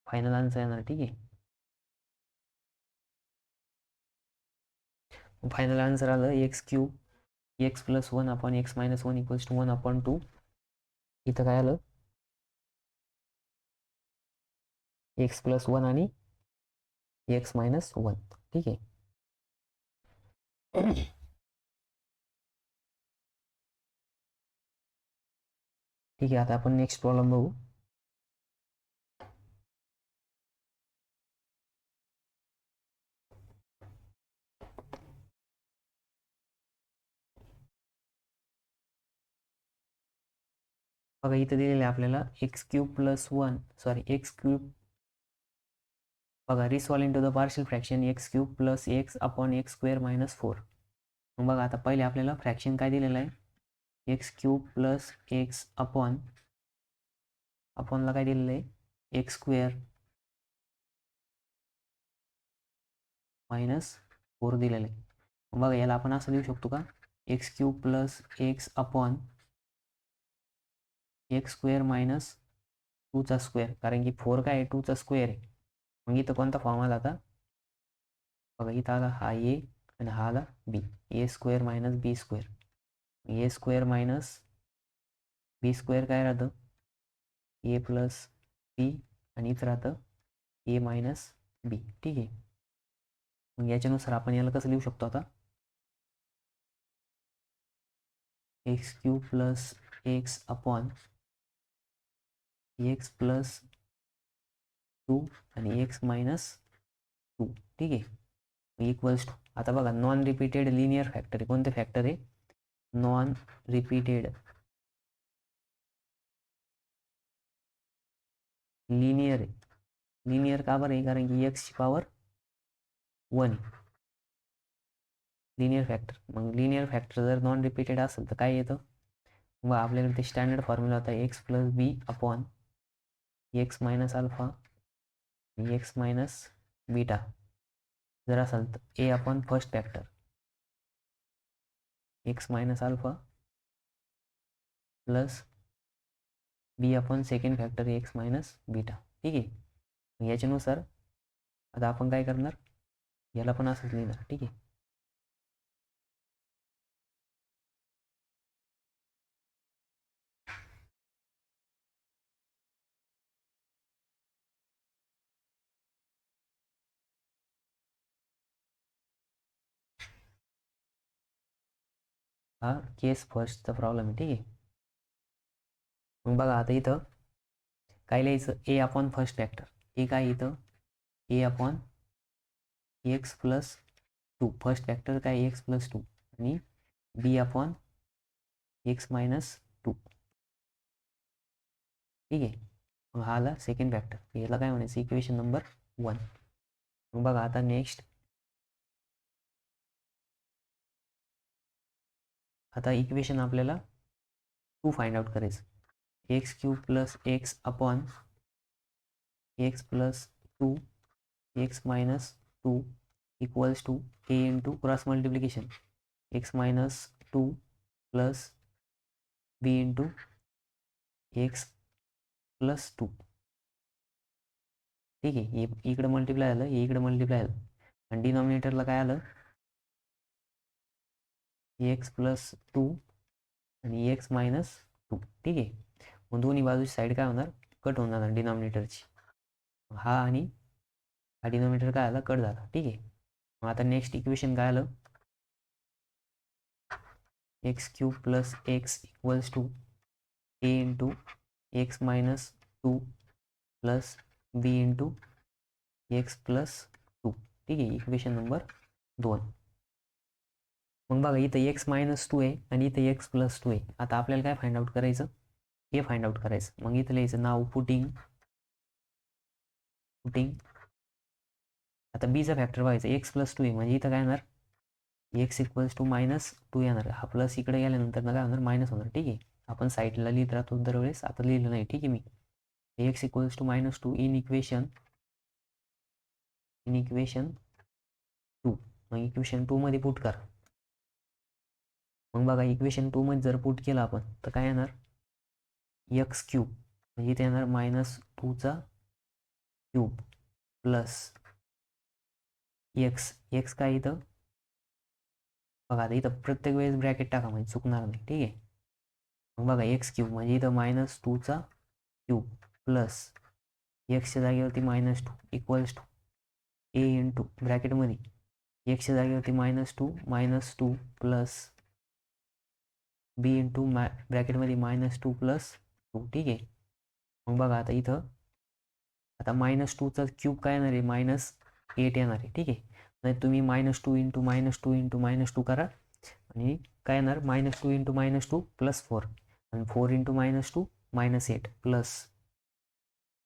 फायनल आन्सर येणार. ठीक आहे, फायनल आन्सर आलं x cube x plus 1/x minus 1 equals to 1/2. इथं काय आलं एक्स प्लस 1 आणि एक्स मायनस 1. ठीक आहे, ठीक आहे. आता आपण नेक्स्ट प्रॉब्लेम बघू. बघा इथं दिलेलं आहे आपल्याला X cube plus 1 X cube. बघा resolve into the partial fraction X cube plus x upon X square minus 4. मग बघा आता पहिले आपल्याला फ्रॅक्शन काय दिलेलं आहे एक्स क्यूब प्लस एक्स अपॉनला काय दिलेलं आहे एक्स स्क्वेअर मायनस 4 दिलेलं आहे. बघा याला आपण असं लिहू शकतो का X cube plus x upon X square minus 2चा स्क्वेअर, कारण की 4 काय आहे 2चा स्क्वेअर आहे. मग इथं कोणता फॉर्म आला आता बघा, इथं आला हा ए आणि हा आला बी. ए स्क्वेअर मायनस बी स्क्वेअर. ए स्क्वेअर मायनस बी स्क्वेअर काय राहतं ए प्लस बी आणि इथं राहतं ए मायनस बी. ठीक आहे, मग याच्यानुसार आपण याला कसं लिहू शकतो आता x cube plus x upon x plus 2 आणि एक्स मायनस 2. ठीक आहे, इक्वल्स टू आता बघा नॉन रिपीटेड लिनियर फॅक्टर आहे. कोणते फॅक्टर आहे नॉन रिपीटेड लिनियर आहे. लिनियर का बरं आहे कारण की एक्सची पॉवर 1 लिनियर फॅक्टर. मग लिनियर फॅक्टर जर नॉन रिपीटेड असेल तर काय येतं मग आपल्याकडे ते स्टँडर्ड फॉर्म्युला होता एक्स प्लस बी अपॉन एक्स मायनस अल्फा आणि एक्स मायनस बीटा. जर असेल तर A upon first factor X minus alpha plus B upon second factor X minus beta. ठीक आहे, याच्यानुसार आता आपण काय करणार याला पण असंच लिहिणार. ठीक आहे, हा केस फर्स्टचा प्रॉब्लेम आहे. ठीक आहे, मग बघा आता इथं काय लिहायचं A upon first factor. A काय इथं A upon x plus 2 first factor काय एक्स प्लस 2 आणि बी अपॉन एक्स मायनस 2. ठीक आहे. मग हा आला सेकंड फॅक्टर. याला काय म्हणायचं इक्वेशन नंबर 1. मग बघा आता नेक्स्ट आता इक्वेशन आपल्याला 2 फाइंड आउट करायचं. X cube plus x upon x plus 2 x minus 2 equals to A into cross multiplication x minus 2 plus B into x plus 2. ठीक आहे. हे इकडं मल्टिप्लाय झालं, हे इकडं मल्टिप्लाय झालं आणि डिनॉमिनेटरला काय आलं एक्स प्लस 2 आणि एक्स मायनस 2. ठीक आहे. मग दोन्ही बाजूची साईड काय होणार कट होऊन जाणार डिनॉमिनेटरची. हा आणि हा डिनॉमिनेटर काय आला कट झाला. ठीक आहे. मग आता नेक्स्ट इक्वेशन काय आलं x cube plus x equals to A into x minus 2 plus B into x plus 2. ठीक आहे. Equation number 2. मग बघा इथं एक्स मायनस 2 आहे आणि इथं एक्स प्लस 2 आहे. आता आपल्याला काय फाइंड आउट करायचं हे फाइंड आउट करायचं. मग इथं लिहायचं नाव पुटिंग आता बीचा फॅक्टर बघायचा एक्स प्लस 2 आहे म्हणजे इथं काय येणार एक्स इक्वल्स टू मायनस 2 येणार. हा प्लस इकडे गेल्यानंतर काय होणार मायनस होणार. ठीक आहे. आपण साईडला लिहित राहतो दरवेळेस, आता लिहिलं नाही. ठीक आहे. मी X equals to minus 2 in equation 2. मग इक्वेशन 2 मध्ये पुट करा. मग बघा इक्वेशन 2 मध्ये जर पुट केलं आपण तर काय येणार एक्स क्यूब म्हणजे इथे येणार मायनस 2चा क्यूब प्लस एक्स काय इथं बघा आता इथं प्रत्येक वेळेस ब्रॅकेट टाका म्हणजे चुकणार नाही. ठीक आहे. मग बघा एक्स क्यूब म्हणजे इथं मायनस 2चा क्यूब प्लस एक्सच्या जागेवरती minus 2 equals to A into ब्रॅकेटमध्ये एक्सच्या जागेवरती मायनस 2 प्लस बी इंटू ब्रॅकेटमध्ये मायनस 2 प्लस 2. ठीक आहे. मग बघा आता इथं आता मायनस 2चा क्यूब काय येणार आहे -8 येणार आहे. ठीक आहे. नाही तुम्ही -2 इंटू -2 करा आणि काय येणार -2 इंटू -2 प्लस 4 आणि 4 इंटू -2 -8 प्लस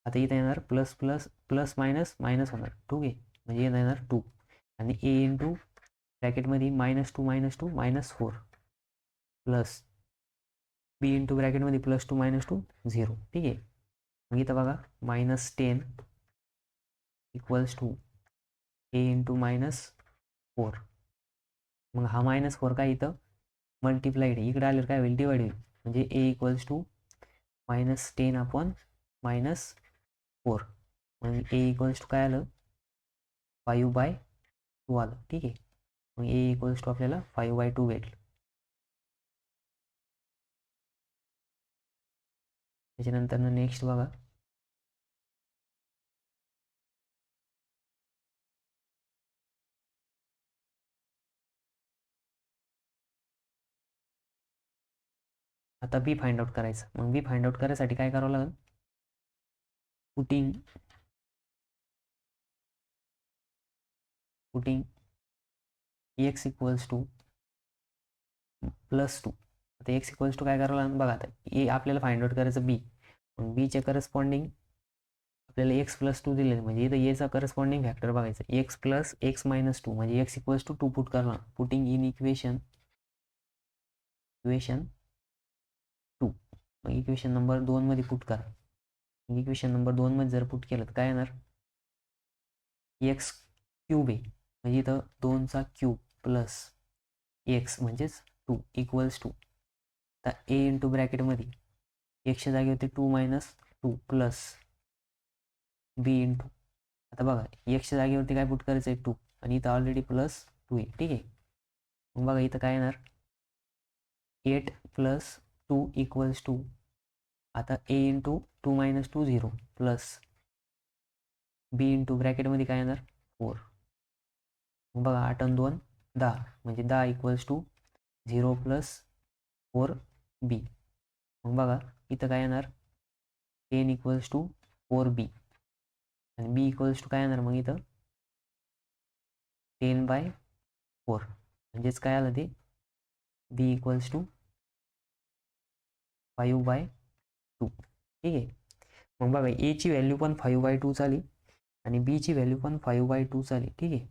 आता इथं येणार plus plus plus minus minus होणार 2 आहे म्हणजे येणार 2 आणि ए इंटू ब्रॅकेटमध्ये -2 -4 प्लस बी इंटू ब्रॅकेटमध्ये +2 -2 0. ठीक आहे. मग इथं बघा -10 इक्वल्स टू ए इंटू -4. मग हा -4 काय इथं मल्टिप्लाइड इकडे आल्यावर काय होईल डिवाइड होईल म्हणजे ए इक्वल्स टू -10 अपॉन -4 म्हणजे ए इक्वल्स टू काय आलं 5/2 आलं. ठीक आहे. मग ए इक्वल्स टू आपल्याला 5/2 भेटलं. त्याच्यानंतर नेक्स्ट बघा आता बी फाइंड आउट करायचं. मग बी फाइंड आउट करायसाठी काय करावं लागेल पुटिंग एक्स इक्वल्स टू +2. आता एक्स इक्वल्स टू काय करावं लागेल बघा आता ए आपल्याला फाइंड आउट करायचं बी. मग बीच्या करस्पॉन्डिंग आपल्याला एक्स प्लस 2 दिलेलं म्हणजे इथं एचा करस्पॉन्डिंग फॅक्टर बघायचं एक्स प्लस एक्स मायनस 2 म्हणजे एक्स इक्वल्स टू 2 पुट करणार पुटिंग इन इक्वेशन 2. मग इक्वेशन नंबर 2 मध्ये पुट करा. इक्वेशन नंबर 2 मध्ये जर पुट केलं तर काय येणार एक्स क्यूब आहे म्हणजे इथं 2चा क्यूब प्लस एक्स म्हणजेच 2 इक्वल्स टू आता ए इंटू ब्रॅकेटमध्ये एक्सच्या जागेवरती 2 - 2 प्लस बी इंटू आता बघा एक्सच्या जागेवरती काय पुट करायचं आहे 2 आणि इथं ऑलरेडी +2 आहे. ठीक आहे. मग बघा इथं काय येणार 8 + 2 इक्वल्स टू आता ए इंटू 2 - 2 0 प्लस बी इंटू ब्रॅकेटमध्ये काय येणार 4. मग बघा 8 आणि 2 10 म्हणजे 10 इक्वल्स टू 0 + 4 बी. मग बघा इथं काय येणार 10 इक्वल्स टू 4 बी आणि बी इक्वल्स टू काय येणार मग इथं 10/4, म्हणजेच काय आलं ते बी इक्वल्स टू 5/2. ठीक आहे. मग बघा एची व्हॅल्यू पण 5/2 आली आणि बीची व्हॅल्यू पण 5/2 आली. ठीक आहे.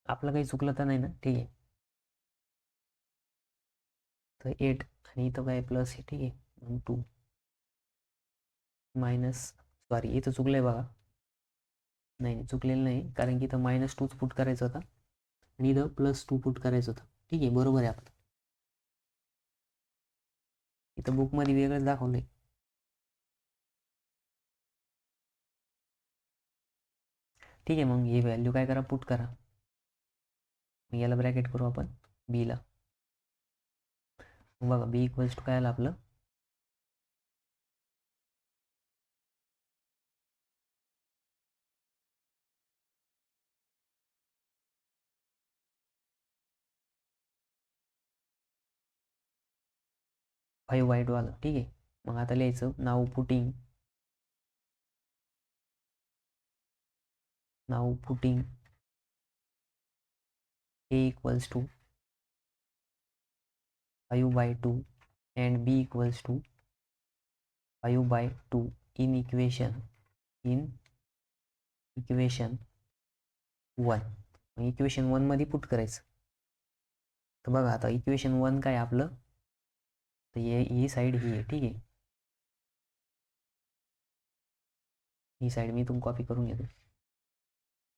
आपलं काही चुकलं तर नाही ना? ठीक आहे. तर 8 आणि इथं काय प्लस आहे. ठीक आहे. 2 मायनस, सॉरी इथं चुकलं आहे बघा. नाही चुकलेलं नाही, कारण की इथं -2 पुट करायचं होता आणि इथं +2 पुट करायचं होतं. ठीक आहे, बरोबर आहे. आपलं इथं बुकमध्ये वेगळंच दाखवलं आहे. ठीक आहे. मग ही व्हॅल्यू काय करा, पुट करा. मग याला ब्रॅकेट करू आपण बीला. मग बघा बी इक्वल्स टू काय आलं आपलं 5/2 आलं. ठीक आहे. मग आता लिहायचं नाव putting A equals to 5/2 and B equals to 5/2 in equation 1. Equation 1 मध्ये पुट करायचं. तर बघा आता इक्वेशन 1 काय आपलं, तर ही साईड ही आहे. ठीक आहे. ही साईड मी इथून कॉपी करून घेतो.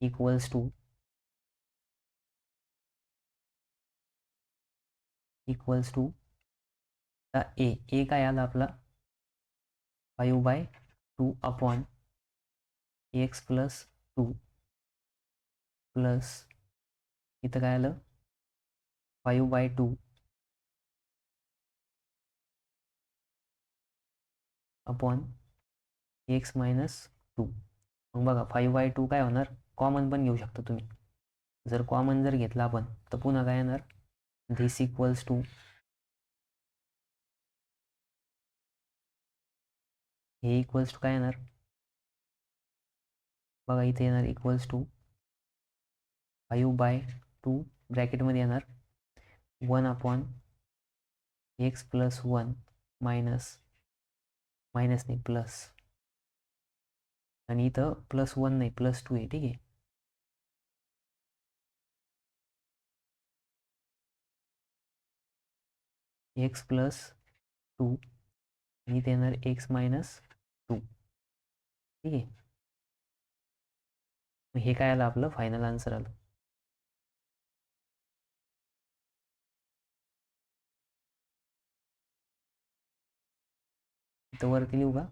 इक्वल्स टू ए काय आला आपला 5/2 अपॉन x+2 प्लस इथं काय आलं 5/2 अपॉन x-2. मग बघा 5/2 काय होणार, कॉमन पण घेऊ शकता तुम्ही. जर कॉमन जर घेतला आपण तर पुन्हा काय येणार, धिस इक्वल्स टू हे इक्वल्स टू काय येणार बघा, इथे येणार इक्वल्स टू 5/2 ब्रॅकेटमध्ये येणार 1 अपॉन x+1 मायनस नाही प्लस, आणि इथं +1 नाही +2 आहे. ठीक आहे. x+2 आणि इथे येणार x-2. ठीक आहे. हे काय आलं आपलं फायनल आन्सर आलं. इथं वरती लिहू का?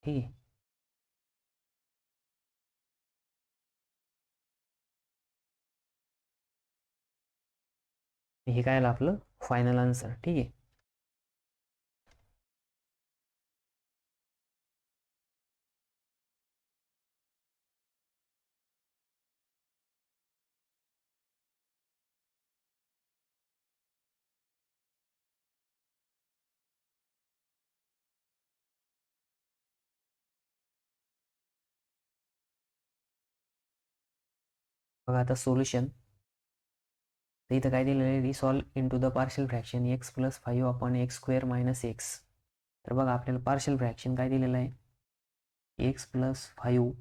ठीक आहे. हे काय आलं आपलं फायनल आन्सर. ठीक आहे. बघा आता सोल्युशन. तर इथं काय दिलेलं आहे, resolve into the partial fraction x+5 upon x² - x. तर बघा आपल्याला पार्शियल फ्रॅक्शन काय दिलेलं आहे, x+5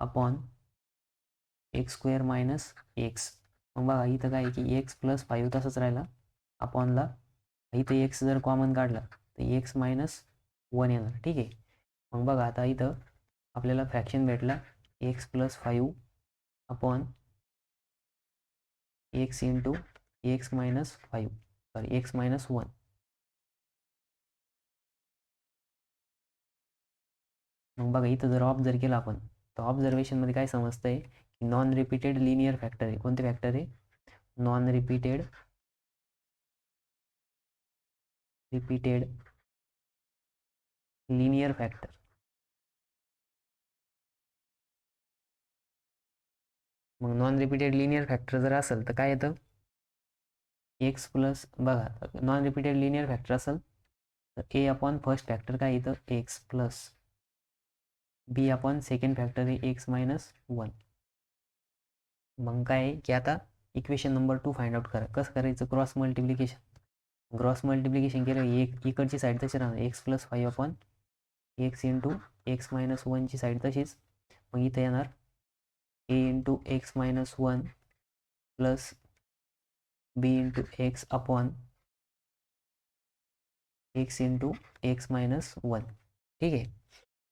अपॉन x² - x. मग बघा इथं काय की x+5 तसंच राहिला अपॉनला, इथं x जर कॉमन काढला तर x-1 येणार. ठीक आहे. मग बघा आता इथं आपल्याला फ्रॅक्शन भेटला x+5 upon x into x-5, sorry x-1. मग बघा इथं जर ऑब्झर्व केलं आपण तर ऑब्झर्वेशनमध्ये काय समजतंय की नॉन रिपीटेड लिनियर फॅक्टर आहे. कोणते फॅक्टर आहे, नॉन रिपीटेड लिनियर फॅक्टर. मग नॉन रिपीटेड लिनियर फॅक्टर जर असेल तर काय येतं, एक्स प्लस, बघा नॉन रिपीटेड लिनियर फॅक्टर असेल तर ए अपॉन फर्स्ट फॅक्टर काय येतं, एक्स प्लस बी अपॉन सेकंड फॅक्टर आहे एक्स मायनस 1. मग काय आहे की आता इक्वेशन नंबर 2 फाइंड आउट करा. कसं करायचं, क्रॉस मल्टिप्लिकेशन केलं, एक इकडची साईड तशी राहणार X plus 5 upon x into x minus 1ची साईड तशीच. मग इथं येणार A into x minus 1 plus B into X upon x into x minus 1. ठीक आहे.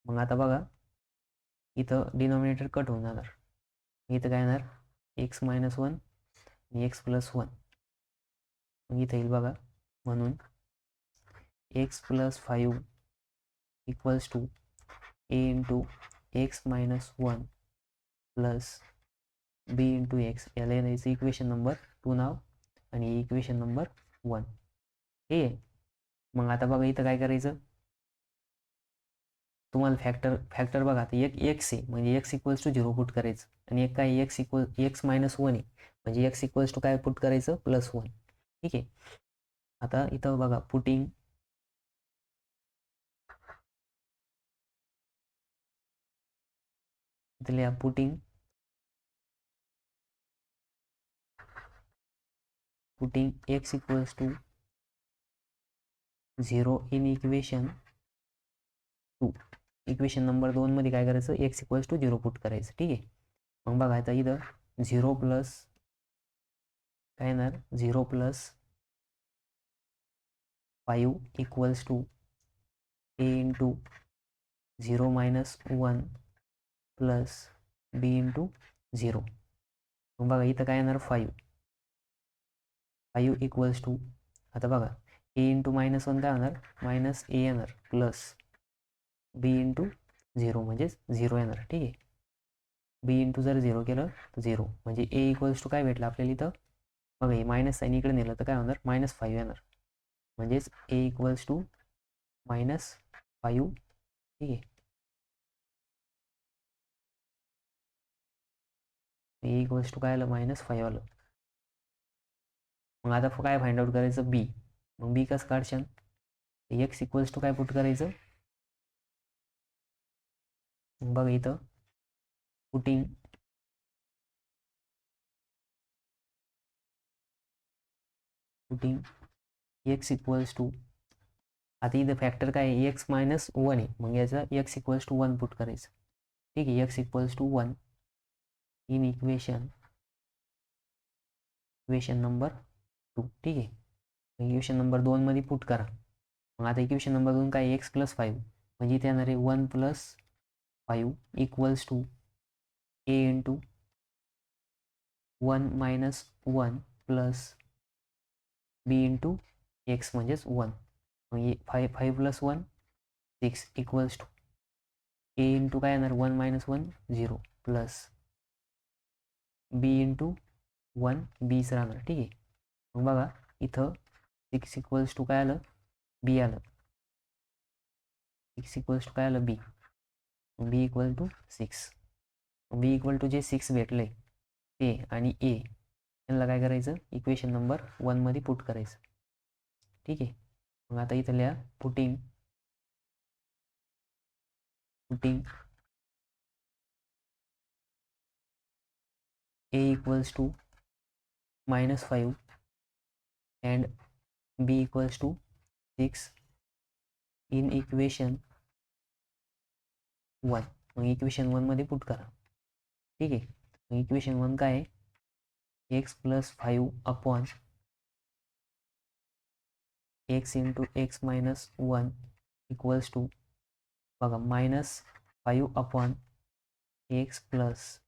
मग आता बघा इथं डिनॉमिनेटर कट होऊन जाणार, इथं काय येणार एक्स मायनस 1 आणि एक्स प्लस 1. मग इथं येईल बघा, म्हणून x plus 5 equals to A into x minus 1 plus B into x. याला येण्याचं इक्वेशन नंबर 2 नाव आणि इक्वेशन नंबर 1. ठीक आहे. मग आता बघा इथं काय करायचं, तुम्हाला फॅक्टर बघा आता एक एक्स आहे म्हणजे एक्स इक्वल्स टू 0 पुट करायचं, आणि एक काय एक्स मायनस 1 आहे म्हणजे एक्स इक्वल्स टू काय पुट करायचं, प्लस 1. ठीक आहे. आता इथं बघा पुटिंग इथल्या putting x equals to 0 in equation 2. Equation number 2 मध्ये काय करायचं, एक्स इक्वल्स टू 0 पुट करायचं. ठीक आहे. मग बघा आता इथं 0 प्लस काय येणार, 0 plus 5 equals to A into 0 minus 1 plus B into 0. मग बघा इथं काय येणार 5 इक्वल्स टू, आता बघा ए इंटू मायनस 1 काय होणार, मायनस ए येणार प्लस बी इंटू 0 म्हणजेच 0 येणार. ठीक आहे. बी इंटू जर 0 केलं तर 0 म्हणजे ए इक्वल्स टू काय भेटलं आपल्याला इथं, बघा हे मायनस साईन इकडे नेलं तर काय होणार, -5 येणार म्हणजेच ए इक्वल्स टू -5. ठीक आहे. ए इक्वल्स टू काय आलं, -5 आलं. मग आता काय फाइंड आउट करायचं, बी. मग बी कसं काढशाल, एक्स इक्वल्स टू काय पुट करायचं, बघा इथं पुटिंग एक्स इक्वल्स टू, आता इथं फॅक्टर काय आहे, एक्स मायनस 1 आहे मग याचं एक्स इक्वल्स टू 1 पुट करायचं. ठीक आहे. X equals to 1 in equation number 2. ठीक आहे. इक्वेशन नंबर 2 मध्ये पुट करा. मग आता इक्वेशन नंबर 2 काय, एक्स प्लस 5 म्हणजे इथे येणार आहे 1 plus 5 equals to A into 1 minus 1 plus B into x म्हणजेच 1. मग 5 plus 1 6 equals to A into काय येणार 1 मायनस 1 0 प्लस बी इंटू 1 बीच राहणार. ठीक आहे. मग बघा इथं 6 इक्वल्स टू काय आलं, बी आलं. 6 इक्वल्स टू काय आलं, B. B equal to 6. B equal to जे 6 भेटले ते आणि ए यांना काय करायचं, इक्वेशन नंबर 1 मध्ये पुट करायचं. ठीक आहे. मग आता इथं लिहा putting a equals to -5 and b equals to 6 in equation 1. मग इक्वेशन 1 मध्ये पुट करा. ठीक आहे. मग इक्वेशन 1 काय आहे, x plus 5 upon x into x minus 1 equals to, बघा -5 upon x plus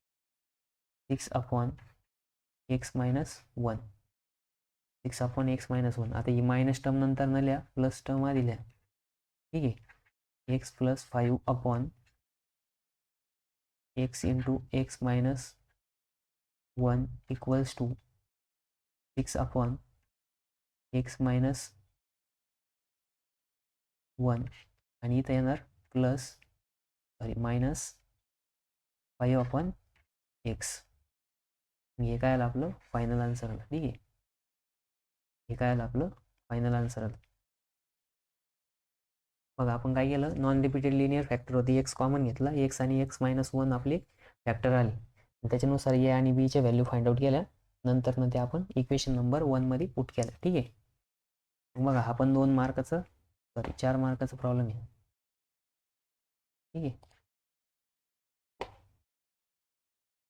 6 upon x minus 1. 6 upon x minus 1. आता ही मायनस टर्म नंतर न लिहा, प्लस टर्म आधी लिहा. ठीक आहे. X plus 5 upon x into x minus 1 equals to 6 upon x minus 1 आणि इथं येणार प्लस -5 अपॉन एक्स. हे काय आलं आपलं फायनल आन्सर आलं. ठीक आहे, हे काय आलं आपलं फायनल आन्सर आलं. बघा आपण काय केलं, नॉन रिपीटेड लिनियर फॅक्टर होती, एक्स कॉमन घेतला, एक्स आणि x-1 आपले फॅक्टर आले, त्याच्यानुसार ए आणि बीच्या व्हॅल्यू फाइंड आउट केल्या, नंतर ते आपण इक्वेशन नंबर 1 मध्ये पुट केलं. ठीक आहे, बघा हा पण 2 मार्काचा 4 मार्काचा प्रॉब्लेम आहे. ठीक आहे.